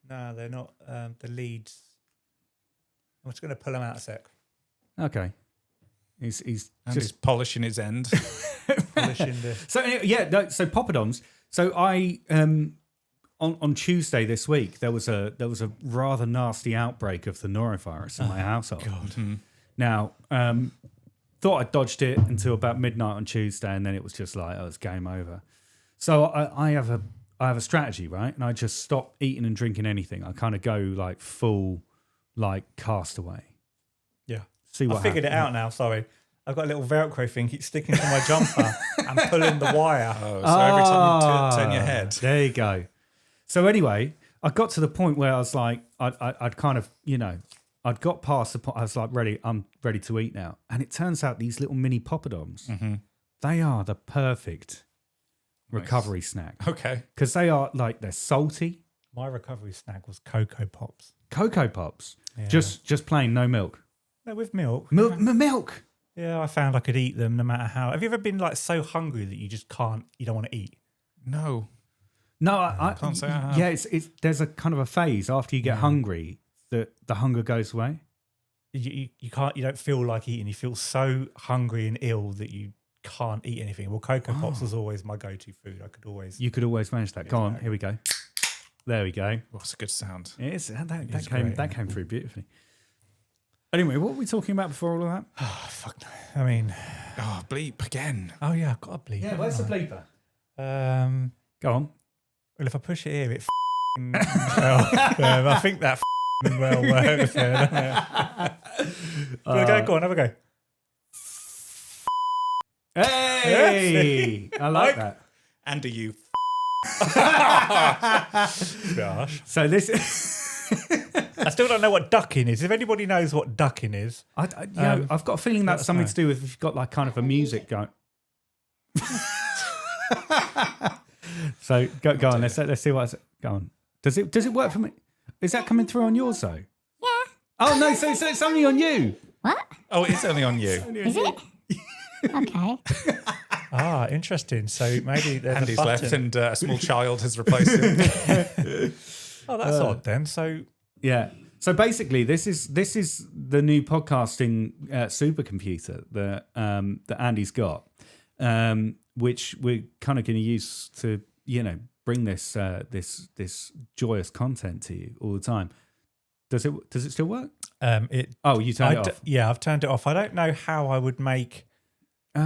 No, they're not. The leads. I'm just going to pull them out a sec. Okay. He's And just he's polishing his end. Polishing the. so anyway, so poppadoms. So I on Tuesday this week there was a rather nasty outbreak of the norovirus in my household. God. Now, thought I dodged it until about midnight on Tuesday, and then it was just like, oh, it's game over. So I have a strategy, right? And I just stop eating and drinking anything. I kind of go like full, like castaway. Yeah. See what I figured it out now. Sorry. I've got a little Velcro thing keeps sticking to my jumper and pulling the wire. Oh, so every time you turn your head. There you go. So anyway, I got to the point where I was like, I'd kind of, I'd got past the point. I was like, I'm ready to eat now. And it turns out these little mini poppadoms, they are the perfect recovery snack Okay. because they are like, they're salty. My recovery snack was Cocoa Pops. Cocoa Pops, Yeah. just plain, no milk. No, with milk. Milk. Yeah, I found I could eat them no matter how. Have you ever been like so hungry that you just can't, you don't want to eat? No. No, I Can't say I have. Yeah, it's there's a kind of a phase after you get hungry that the hunger goes away. You can't, you don't feel like eating. You feel so hungry and ill that you can't eat anything. Well, Cocoa Pops was always my go-to food. I could always. You could always manage that. Go on, here we go. There we go. Oh, it's a good sound. It's, that It's came great, that came through beautifully. Anyway, what were we talking about before all of that? Oh, fuck. I mean, Oh, bleep again. oh yeah, I've got a bleep. where's the bleeper? Go on. Well, if I push it here, it well, I think that well works. Go on, have a go. Hey, I like that. And are you? Gosh. So this, I still don't know what ducking is. If anybody knows what ducking is, I've got a feeling that's us something know. to do with if you've got like kind of a music going. So go on. Let's see what's go on. Does it work for me? Is that coming through on yours though? Yeah. Oh no, so it's only on you. What? Oh, it's only on you. Is it? Okay. interesting. So maybe there's Andy's a left button. and a small child has replaced him. Oh, that's odd then. So Yeah. So basically, this is the new podcasting supercomputer that Andy's got, which we're kind of going to use to bring this this joyous content to you all the time. Does it still work? it. Oh, you turned it off. Yeah, I've turned it off. I don't know how I would make. I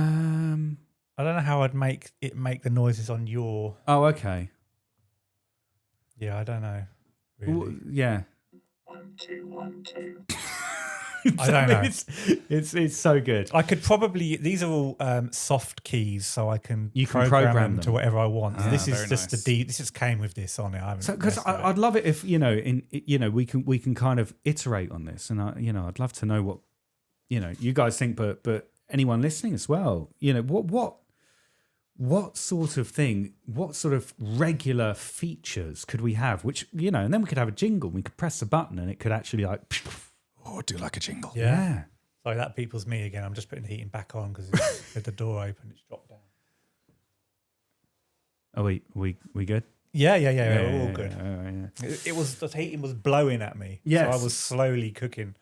don't know how I'd make it make the noises on your. Oh, okay. Yeah, I don't know. Really. Well, yeah. 1, 2, 1, 2. I don't know. It's so good. I could probably. These are all soft keys, so I can You can program program them to them. whatever I want. This is very just nice. This just came with this on it. I haven't. Because messed with it. I'd love it if we can kind of iterate on this, and I'd love to know what you guys think, but anyone listening as well, what sort of thing, what sort of regular features could we have? Which and then we could have a jingle. We could press a button, and it could actually like. Oh, do like a jingle. Yeah. Sorry, that people's me again. I'm just putting the heating back on because with the door open, it's dropped down. Are we good? Yeah, all good. Yeah. It was the heating was blowing at me. Yes. So I was slowly cooking.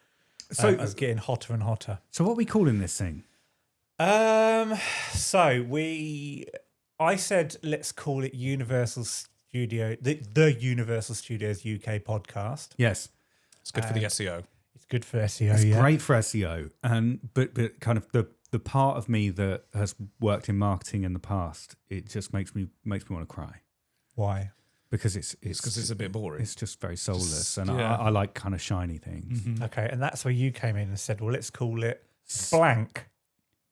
So I was getting hotter and hotter. So what are we calling this thing? I said let's call it Universal Studio, the Universal Studios UK podcast. Yes. It's good for the SEO. It's good for SEO. It's yeah. great for SEO, and but kind of the part of me that has worked in marketing in the past, it just makes me want to cry Why? because it's Because it's a bit boring. it's just very soulless, and yeah. I like kind of shiny things. Okay, and that's where you came in and said, well, let's call it blank.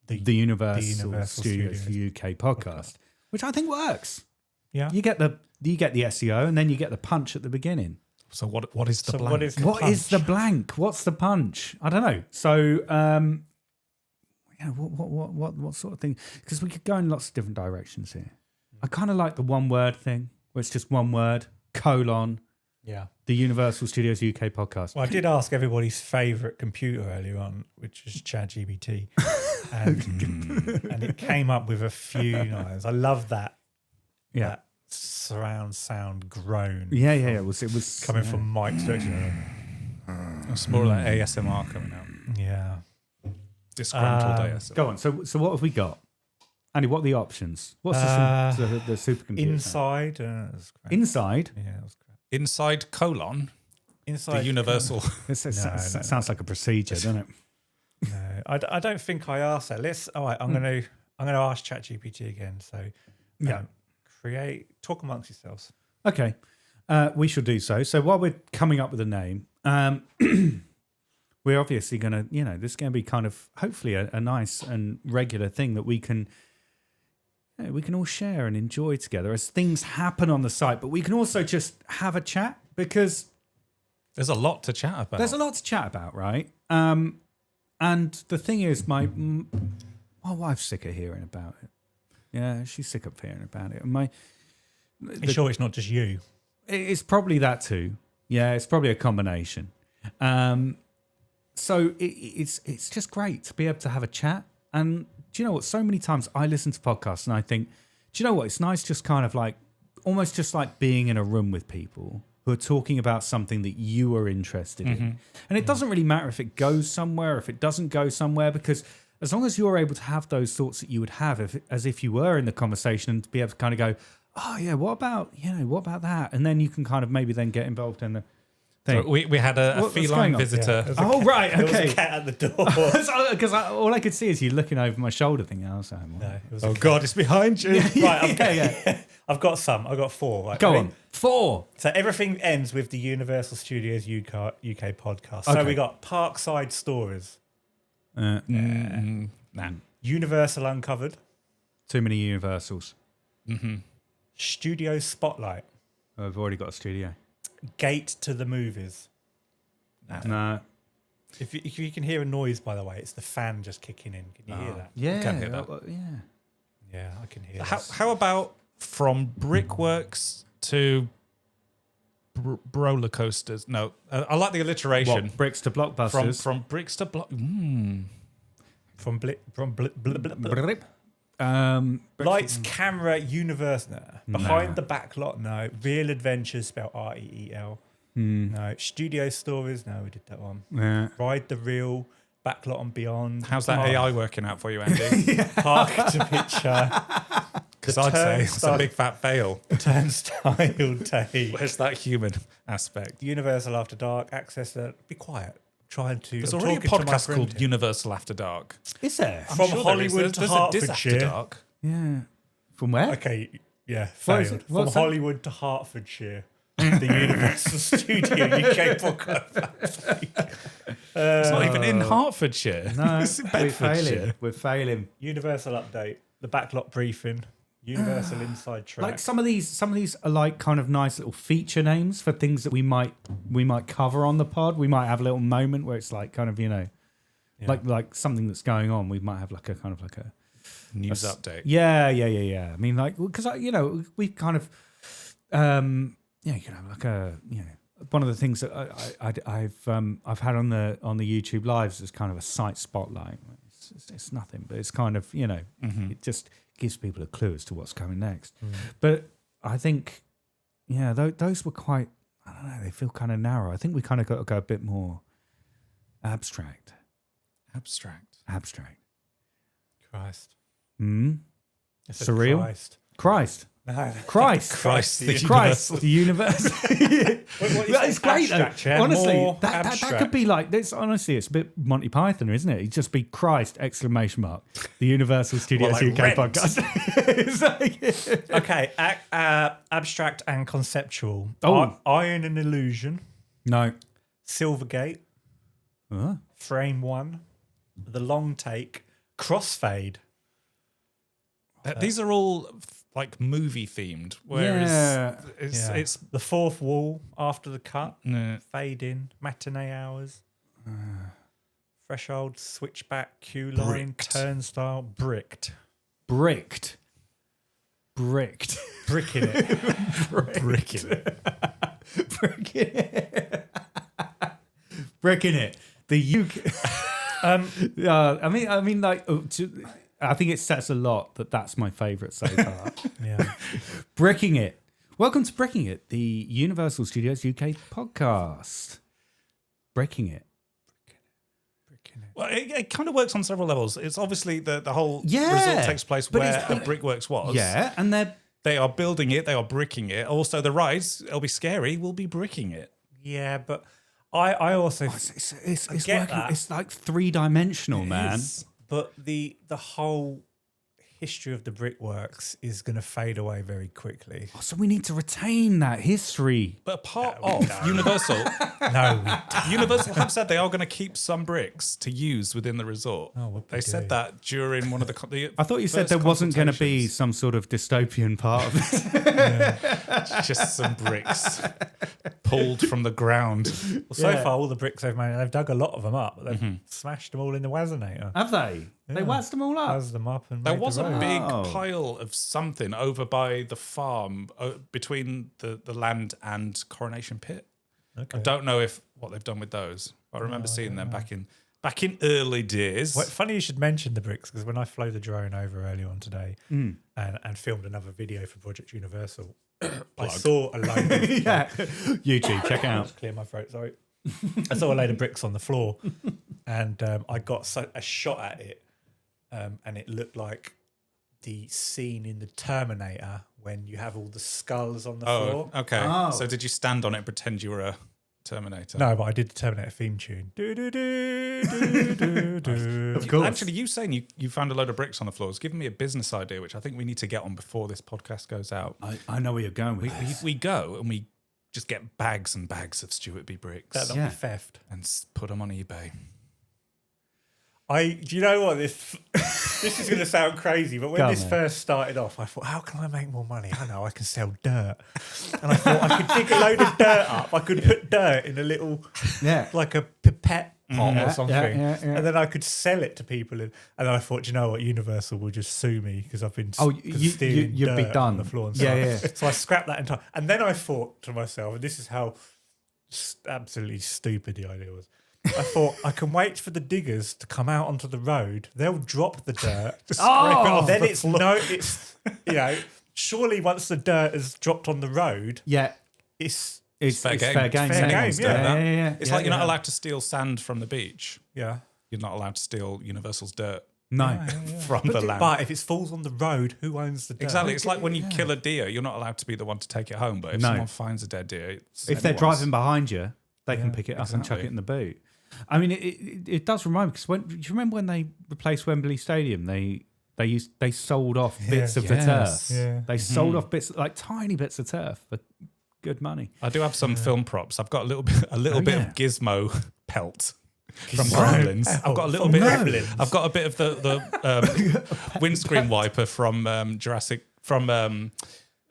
The Universal Universal Studios Studios UK podcast, which I think works. Yeah. You get the SEO, and then you get the punch at the beginning. So what is the So blank? what is the What is the punch? blank? What's the punch? I don't know. So, what sort of thing? Because we could go in lots of different directions here. I kind of like the one word thing, where it's just one word, : Yeah. the Universal Studios UK podcast. Well, I did ask everybody's favourite computer earlier on, which is ChatGPT, and it came up with a few names. I love that. Yeah. That surround sound groan. Yeah. It was Coming from Mike's direction. It's more like ASMR coming out. Yeah. Disgruntled ASMR. Go on. So what have we got? Andy, what are the options? What's the supercomputer? Inside. That's great. Inside. Yeah, that was great. Inside : Inside. the universal. Sounds like a procedure, doesn't it? No, I don't think I asked that. All right. I'm gonna ask ChatGPT again. So Yeah. Talk amongst yourselves. Okay, we shall do so. So while we're coming up with a name, we're obviously going to, this is going to be kind of hopefully a nice and regular thing that we can all share and enjoy together as things happen on the site. But we can also just have a chat because There's a lot to chat about. there's a lot to chat about, right? And the thing is, my wife's sick of hearing about it. Yeah, she's sick of hearing about it. And Sure, it's not just you. it's probably that too. Yeah, it's probably a combination. So it's just great to be able to have a chat. And do you know what? So many times I listen to podcasts and I think, do you know what? It's nice just kind of like, almost just like being in a room with people who are talking about something that you are interested in. And it doesn't really matter if it goes somewhere, or if it doesn't go somewhere, because as long as you're able to have those thoughts that you would have as if you were in the conversation, and to be able to kind of go, oh yeah, what about that? And then you can kind of maybe then get involved in the thing. So we had a What's feline going on? visitor. Yeah. Oh, right, There was okay. a cat at the door. Because all I could see is you looking over my shoulder thinking, oh, Sam. No, it was Oh a cat. God, it's behind you. Right, Yeah. I've got some. I've got 4. Right, Go ready? on. 4. So everything ends with the Universal Studios UK podcast. So Okay. we got Parkside Stories, Nah. Universal Uncovered, Too many Universals. Studio Spotlight, I've already got a studio. Gate to the Movies. No. If you can hear a noise, by the way, it's the fan just kicking in. Can you hear that? Yeah. Can't hear that. Yeah. Yeah, I can hear. How about from brickworks to roller coasters? No, I like the alliteration. What, bricks to blockbusters? From bricks to block. Brip. Lights, camera, universe. No. Behind the back lot. No. Real Adventures, spelled REEL. No. Studio Stories. No, we did that one. Yeah. Ride the Reel, Backlot and Beyond. How's that AI working out for you, Andy? Park to Picture. Because I'd say it's a big fat fail. Turnstile Day. Where's that human aspect? Universal After Dark. Access. Be quiet. Trying to. There's I'm already a talking to my podcast friend called here. Universal After Dark. Is there? From I'm sure there is. Hollywood to There's a Diz After Hertfordshire. Dark. Yeah. From where? Okay, yeah, What is failed. it? From What's that? Hollywood to Hertfordshire. the Universal Studio UK podcast. It's not even in Hertfordshire. No, It's in we're Bedfordshire. failing. We're failing. Universal update, the backlot briefing, Universal inside track. Like some of these are like kind of nice little feature names for things that we might cover on the pod. We might have a little moment where it's like kind of, like something that's going on. We might have like a kind of like a News update. Yeah. I mean, like, because we kind of, you can have like a, one of the things that I've had on the YouTube lives is kind of a site spotlight. It's nothing, but it's kind of it just gives people a clue as to what's coming next. But I think, those were quite. I don't know. They feel kind of narrow. I think we kind of got to go a bit more abstract. Christ. Hmm. I said Surreal. Christ. Christ, the universe. It's great though. Honestly, More that abstract. could be like this. Honestly, it's a bit Monty Python, isn't it? It'd just be Christ ! The Universal Studios like UK Rent. podcast. It's like- Okay, abstract and conceptual. Oh. Iron and Illusion, No. Silvergate, Huh? Frame 1, The Long Take, Crossfade. These are all like movie themed, whereas it's The Fourth Wall, After the Cut, no. Fade In, Matinee Hours, Threshold, Switchback, Queue Line, Bricked. Turnstile, Bricked. Bricked. Bricking it. Bricking it. Bricking it. The UK. I mean, like, I think it sets a lot that's my favourite so far. Yeah. Bricking it. Welcome to Bricking It, the Universal Studios UK podcast. Breaking it. Well, it kind of works on several levels. It's obviously the whole Yeah, result takes place but where it's- a Brickworks was. Yeah, and they're They are building it. They are bricking it. Also, the rise, it'll be scary, will be bricking it. Yeah, but I also it's get working. that. It's like 3-dimensional, man. but the whole history of the brickworks is going to fade away very quickly. Oh, so we need to retain that history. But part of Universal, Universal have said they are going to keep some bricks to use within the resort. Oh, what they said that during one of the. I thought you said there wasn't going to be some sort of dystopian part of it. just some bricks pulled from the ground. Well, so far, all the bricks they've made, they've dug a lot of them up. They've smashed them all in the Wazzinator. Have they? They wazzed them all up. Wazzed them up and There made was the a road. big Oh. pile of something over by the farm between the land and Coronation Pit. Okay. I don't know what they've done with those. I remember seeing them back in early days. Well, funny you should mention the bricks because when I flew the drone over earlier on today and filmed another video for Project Universal, I saw a load of Yeah. YouTube, check it out. clear my throat, sorry. I saw a load of bricks on the floor and I got a shot at it and it looked like the scene in the Terminator when you have all the skulls on the floor. Okay. Oh. So did you stand on it and pretend you were a Terminator? No, but I did the Terminator theme tune. Do, do, do, do, do, do. Of course. Actually, you saying you found a load of bricks on the floor has given me a business idea, which I think we need to get on before this podcast goes out. I know where you're going with this. We go and we just get bags and bags of Stuart B bricks That'll Yeah. be theft. and put them on eBay. Do you know what this is going to sound crazy, but when Go on, this mate. first started off, I thought, how can I make more money? I know I can sell dirt, and I thought I could dig a load of dirt up. I could put dirt in a little, Yeah. like a pipette pot Yeah, or something, yeah. and then I could sell it to people. And then I thought, you know what, Universal will just sue me because I've been stealing you'd be dirt done. on the floor and Yeah, stuff. So I scrapped that entire. And then I thought to myself, and this is how absolutely stupid the idea was. I thought I can wait for the diggers to come out onto the road. They'll drop the dirt. Then it's surely once the dirt has dropped on the road, Yeah. it's fair game. Fair game. It's fair yeah. game, Yeah, yeah. yeah. It's like you're not allowed to steal sand from the beach. yeah. You're not allowed to steal Universal's dirt No. from the land. But if it falls on the road, who owns the dirt? Exactly. It's like when you kill a deer, you're not allowed to be the one to take it home. But if No. someone finds a dead deer, it's If they're anyone's. driving behind you, they can pick it up and chuck exactly. it in the boot. I mean, it does remind me because do you remember when they replaced Wembley Stadium? They sold off bits of the turf. Yeah. They sold off bits like tiny bits of turf for good money. I do have some film props. I've got a little bit yeah. of Gizmo pelt from Gremlins. I've got a little bit. I've got a bit of the windscreen wiper from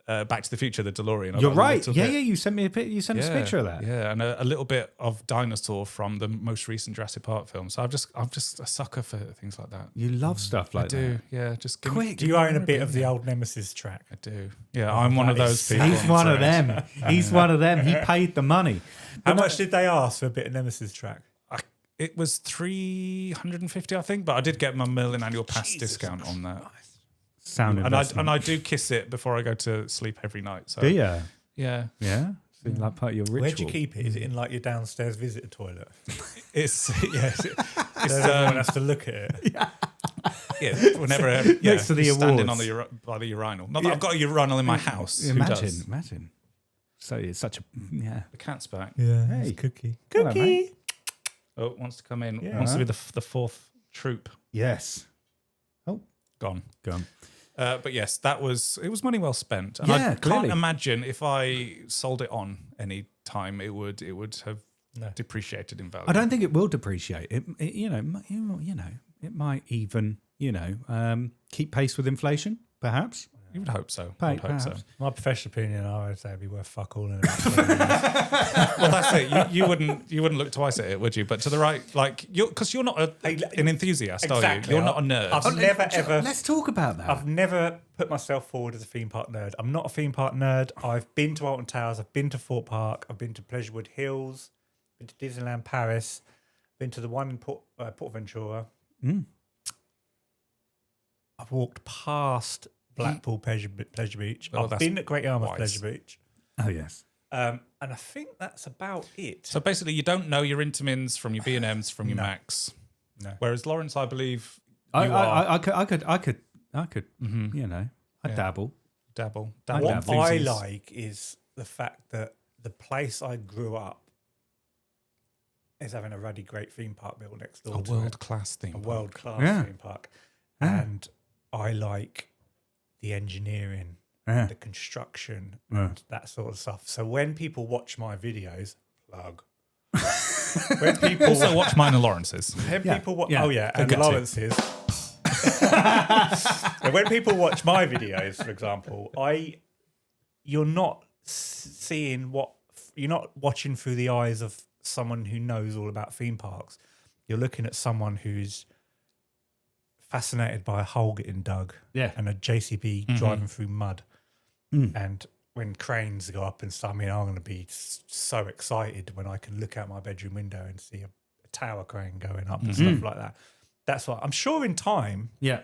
Back to the Future, the DeLorean. I've You're got a right. little Yeah, bit- yeah. You sent me a us a picture of that. Yeah, and a little bit of dinosaur from the most recent Jurassic Park film. So I'm just a sucker for things like that. You love stuff like I do. that. Yeah, just give Quick. Do you own a bit of the old Nemesis track? I do. Yeah, I'm one of that those is people. He's one of them. He's one of them. He paid the money. How much did they ask for a bit of Nemesis track? It was 350, I think, but I did get my Merlin annual pass discount on that. Sound investment. And I do kiss it before I go to sleep every night. So Do you? yeah, Yeah. So like part of your ritual. Where'd you keep it? Is it in like your downstairs visitor toilet? it's Everyone has to look at it. yeah. Whenever Next to the standing awards. on by the urinal. Not that I've got a urinal in my house. Who does? Imagine. So it's such a The cat's back. Yeah, Hey. it's Cookie. Hello, mate. Oh, wants to come in. Yeah. Wants to be the fourth troop. Yes. Gone. Go on. But yes, it was money well spent. And Yeah, I clearly. can't imagine if I sold it on any time, it would have depreciated in value. I don't think it will depreciate. It it might even keep pace with inflation, perhaps. You would hope so. Pay- I would hope so. perhaps. My professional opinion, I would say it'd be worth fuck all. In Well, that's it. You wouldn't look twice at it, would you? But to the right, like because you're not an enthusiast, are Exactly. you? You're not a nerd. I've never ever. Let's talk about that. I've never put myself forward as a theme park nerd. I'm not a theme park nerd. I've been to Alton Towers. I've been to Thorpe Park. I've been to Pleasurewood Hills. Been to Disneyland Paris. Been to the one in Portventura. I've walked past Blackpool Pleasure Beach. Oh, I've that's been at Great Yarmouth wise. Pleasure Beach. Oh yes. And I think that's about it. So basically, you don't know your Intamins from your B&Ms from your Macs. No. Whereas Lawrence, I believe, you I could. Mm-hmm. I dabble. dabble. I What dabble. I like is the fact that the place I grew up is having a ruddy great theme park built next door A to world-class thing. a world-class Yeah. theme park. Yeah. And I like the engineering, Yeah. the construction, Yeah. and that sort of stuff. So when people watch my videos, plug. when people Also, watch mine and Lawrence's. when Yeah. people Yeah. oh yeah, They're and good too. Lawrence's. And when people watch my videos, for example, you're not seeing you're not watching through the eyes of someone who knows all about theme parks. You're looking at someone who's fascinated by a hole getting dug Yeah. and a JCB driving through mud. And when cranes go up and stuff, I mean, I'm going to be so excited when I can look out my bedroom window and see a tower crane going up and stuff like that. That's what I'm sure in time. Yeah.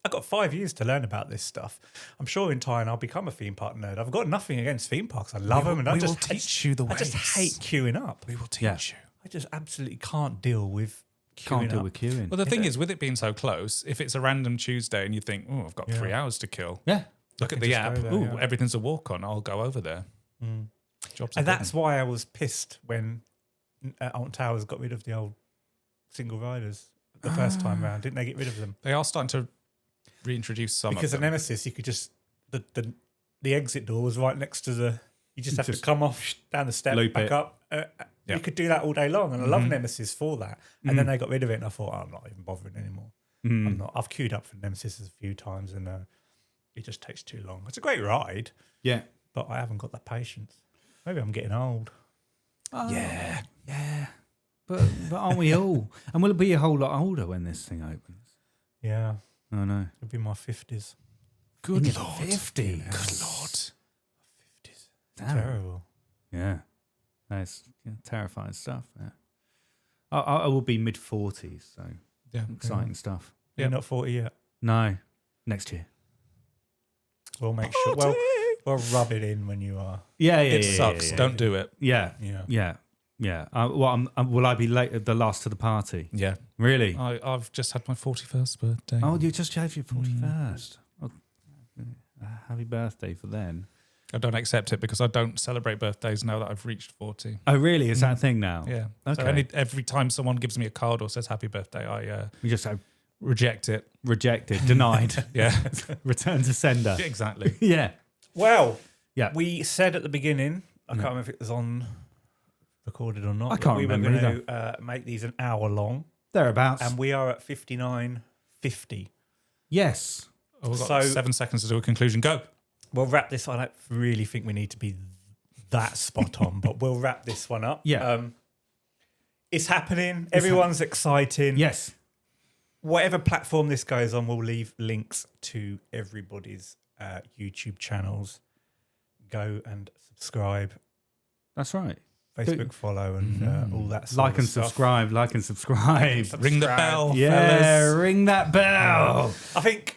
I've got 5 years to learn about this stuff. I'm sure in time I'll become a theme park nerd. I've got nothing against theme parks. I love them, and I we just will teach you the I just ways. hate queuing up. We will teach Yeah. you. I just absolutely can't deal with queuing Can't deal up. with queuing. Well, the thing is, with it being so close, if it's a random Tuesday and you think, oh, I've got 3 hours to kill, Yeah. look at can the just app. go there, Ooh, yeah. everything's a walk on. I'll go over there. Jobs are And that's done. why I was pissed when Alton Towers got rid of the old single riders the first time round. Didn't they get rid of them? They are starting to reintroduce some Because of the them. Nemesis, you could just the exit door was right next to the. You just have to come off down the step, loop back it. up. Yeah. You could do that all day long, and I love Nemesis for that. And then they got rid of it, and I thought, I'm not even bothering anymore. I'm not. I've queued up for Nemesis a few times, and it just takes too long. It's a great ride, Yeah. but I haven't got that patience. Maybe I'm getting old. Yeah. Yeah. But aren't we all? And will it be a whole lot older when this thing opens? Yeah, Oh no. it'll be my 50s. Good Lord. 50. Good Lord. 50s. Damn. Terrible. Yeah. That's terrifying stuff. Yeah. I will be mid 40s, so Yeah. exciting stuff. You're not 40 yet. No. Next year. We'll make sure. We'll rub it in when you are. Yeah, It sucks. Don't do it. Yeah. Yeah. Yeah. Yeah. Will I be late at the last to the party? Yeah. Really? I've just had my 41st birthday. Oh, you just had your 41st. Oh, happy birthday for then. I don't accept it because I don't celebrate birthdays now that I've reached 40. Oh, really? Is that a thing now? Yeah. Okay. So every time someone gives me a card or says happy birthday, I We just have reject it. rejected, denied, Yeah. return to sender. Exactly. Yeah. Well, Yeah. we said at the beginning I can't remember if it was on recorded or not. I can't remember We were going to make these an hour long, Thereabouts. and we are at 59:50. Yes. Oh, we've got So- 7 seconds to do a conclusion. Go. We'll wrap this. I don't really think we need to be that spot on, but we'll wrap this one up. Yeah. It's happening. Everyone's exciting. Yes. Whatever platform this goes on, we'll leave links to everybody's YouTube channels. Go and subscribe, That's right. Facebook follow, and all that sort Like of and stuff. subscribe. Like and subscribe. Ring the bell, Yeah, fellas. ring that bell. I think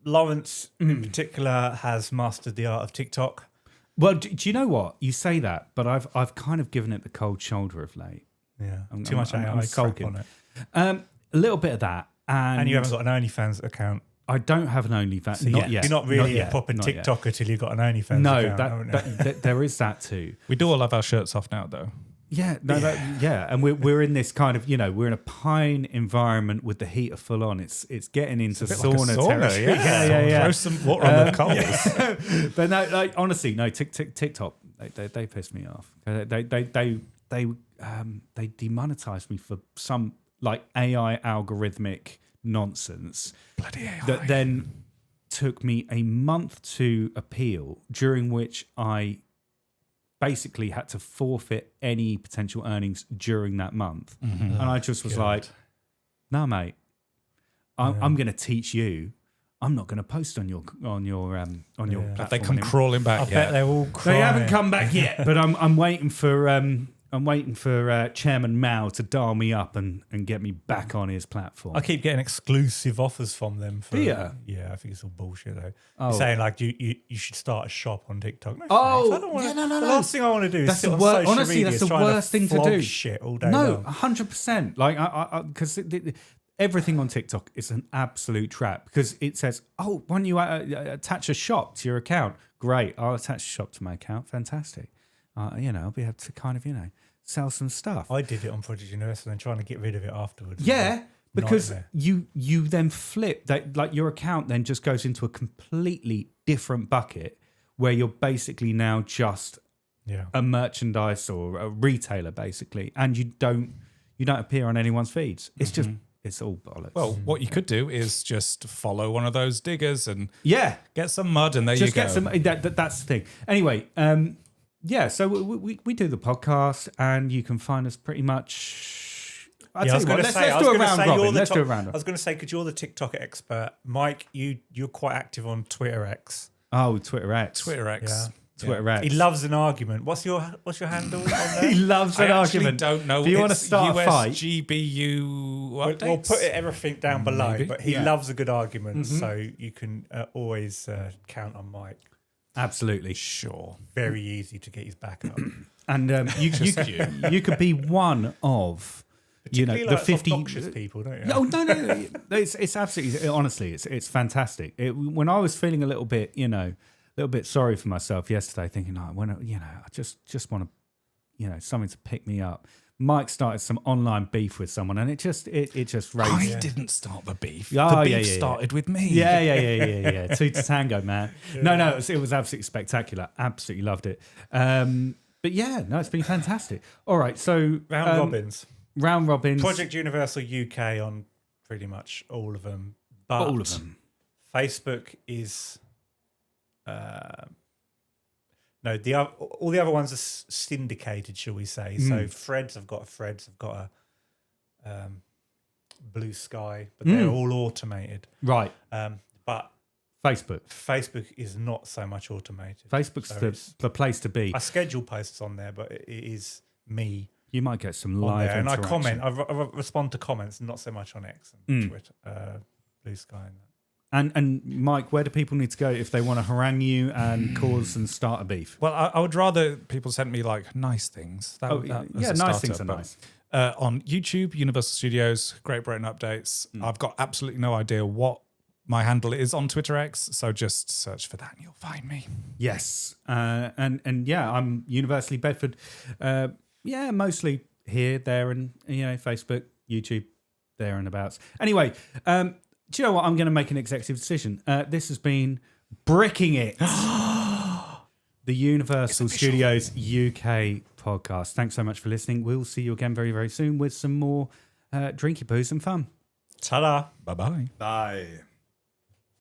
Lawrence in particular has mastered the art of TikTok. Well, do you know what? You say that, but I've kind of given it the cold shoulder of late. Yeah, I'm- too much I'm AI crap sulking. on it. A little bit of that. And you haven't got an OnlyFans account. I don't have an OnlyFans. So Not yet. You're not really yet. a proper Not yet. TikToker till you've got an OnlyFans No, account. haven't you? there is that too. We do all have our shirts off now, though. Yeah, no, and we're in this kind of, we're in a pine environment with the heater full on. It's getting into sauna territory. Yeah. Throw some water on the coals. But no, like honestly, no. TikTok, they piss me off. They demonetized me for some like AI algorithmic nonsense. Bloody AI. That then took me a month to appeal, during which I basically had to forfeit any potential earnings during that month. And I just was like, no, mate, I'm going to teach you. I'm not going to post on your platform. Have they come anymore. crawling back I yet? bet they're all crying. They haven't come back yet, but I'm waiting for Chairman Mao to dial me up and get me back on his platform. I keep getting exclusive offers from them. For, Do ya? Yeah, I think it's all bullshit though. Oh. Saying like you should start a shop on TikTok. No, Oh, thanks. I don't wanna, yeah, no. The last thing I want to do is That's sit the on wor- social honestly, media that's the trying worst thing to flog do. shit all day No, long. 100%. Like, because everything on TikTok is an absolute trap, because it says, "Oh, why don't you attach a shop to your account?" Great, I'll attach a shop to my account. Fantastic. I'll be able to kind of sell some stuff. I did it on Project Universal and trying to get rid of it afterwards. Yeah, because Nightmare. you then flip that, like your account then just goes into a completely different bucket where you're basically now just Yeah. a merchandise or a retailer basically, and you don't appear on anyone's feeds. It's just it's all bollocks. Well, what you could do is just follow one of those diggers and yeah, get some mud, and there just you go. get some. That's the thing. Anyway, yeah. So we do the podcast, and you can find us pretty much. I was going to say, Let's do a round robin. Let's do a round I was going to say, because you're the TikTok expert, Mike. You're quite active on Twitter X. Oh, Twitter X. Twitter X. Yeah. Twitter X. He loves an argument. What's your handle on there? He loves I an actually argument. don't know. If you want to It's start a fight, USGBU updates. We'll put everything down below, Maybe. but he Yeah. loves a good argument, so you can always count on Mike. absolutely. Sure. Very easy to get his back up. And you could be one of You the like 50 obnoxious people, don't you? Oh no! It's absolutely, honestly, it's fantastic. When I was feeling a little bit sorry for myself yesterday, thinking, I just want to, something to pick me up. Mike started some online beef with someone, and it just raised. I didn't start the beef. Oh, the yeah, beef yeah, yeah. started with me. Yeah. Two to tango, man. No, it was absolutely spectacular. Absolutely loved it. But yeah, no, it's been fantastic. All right, so Round robins. Round robins. Project Universal UK on pretty much all of them. But all of them. Facebook is all the other ones are syndicated, shall we say? So Threads, I've got a Blue Sky, but they're all automated. Right. But Facebook is not so much automated. Facebook's So the place to be. I schedule posts on there, but it is me You might get some on live there, and I interaction. comment. I respond to comments, not so much on X and Twitter, Blue Sky, and that. And Mike, where do people need to go if they want to harangue you and cause and start a beef? Well, I would rather people send me like nice things. That, as a nice starter, things are but, nice. On YouTube, Universal Studios, Great Britain Updates. I've got absolutely no idea what my handle is on Twitter X, so just search for that and you'll find me. Yes, and yeah, I'm Universally Bedford. Mostly here, there, and Facebook, YouTube, there and abouts. Anyway, do you know what? I'm going to make an executive decision. This has been Bricking It. the Universal Studios UK podcast. Thanks so much for listening. We'll see you again very, very soon with some more drinky poos and fun. Ta-da. Bye-bye. Bye.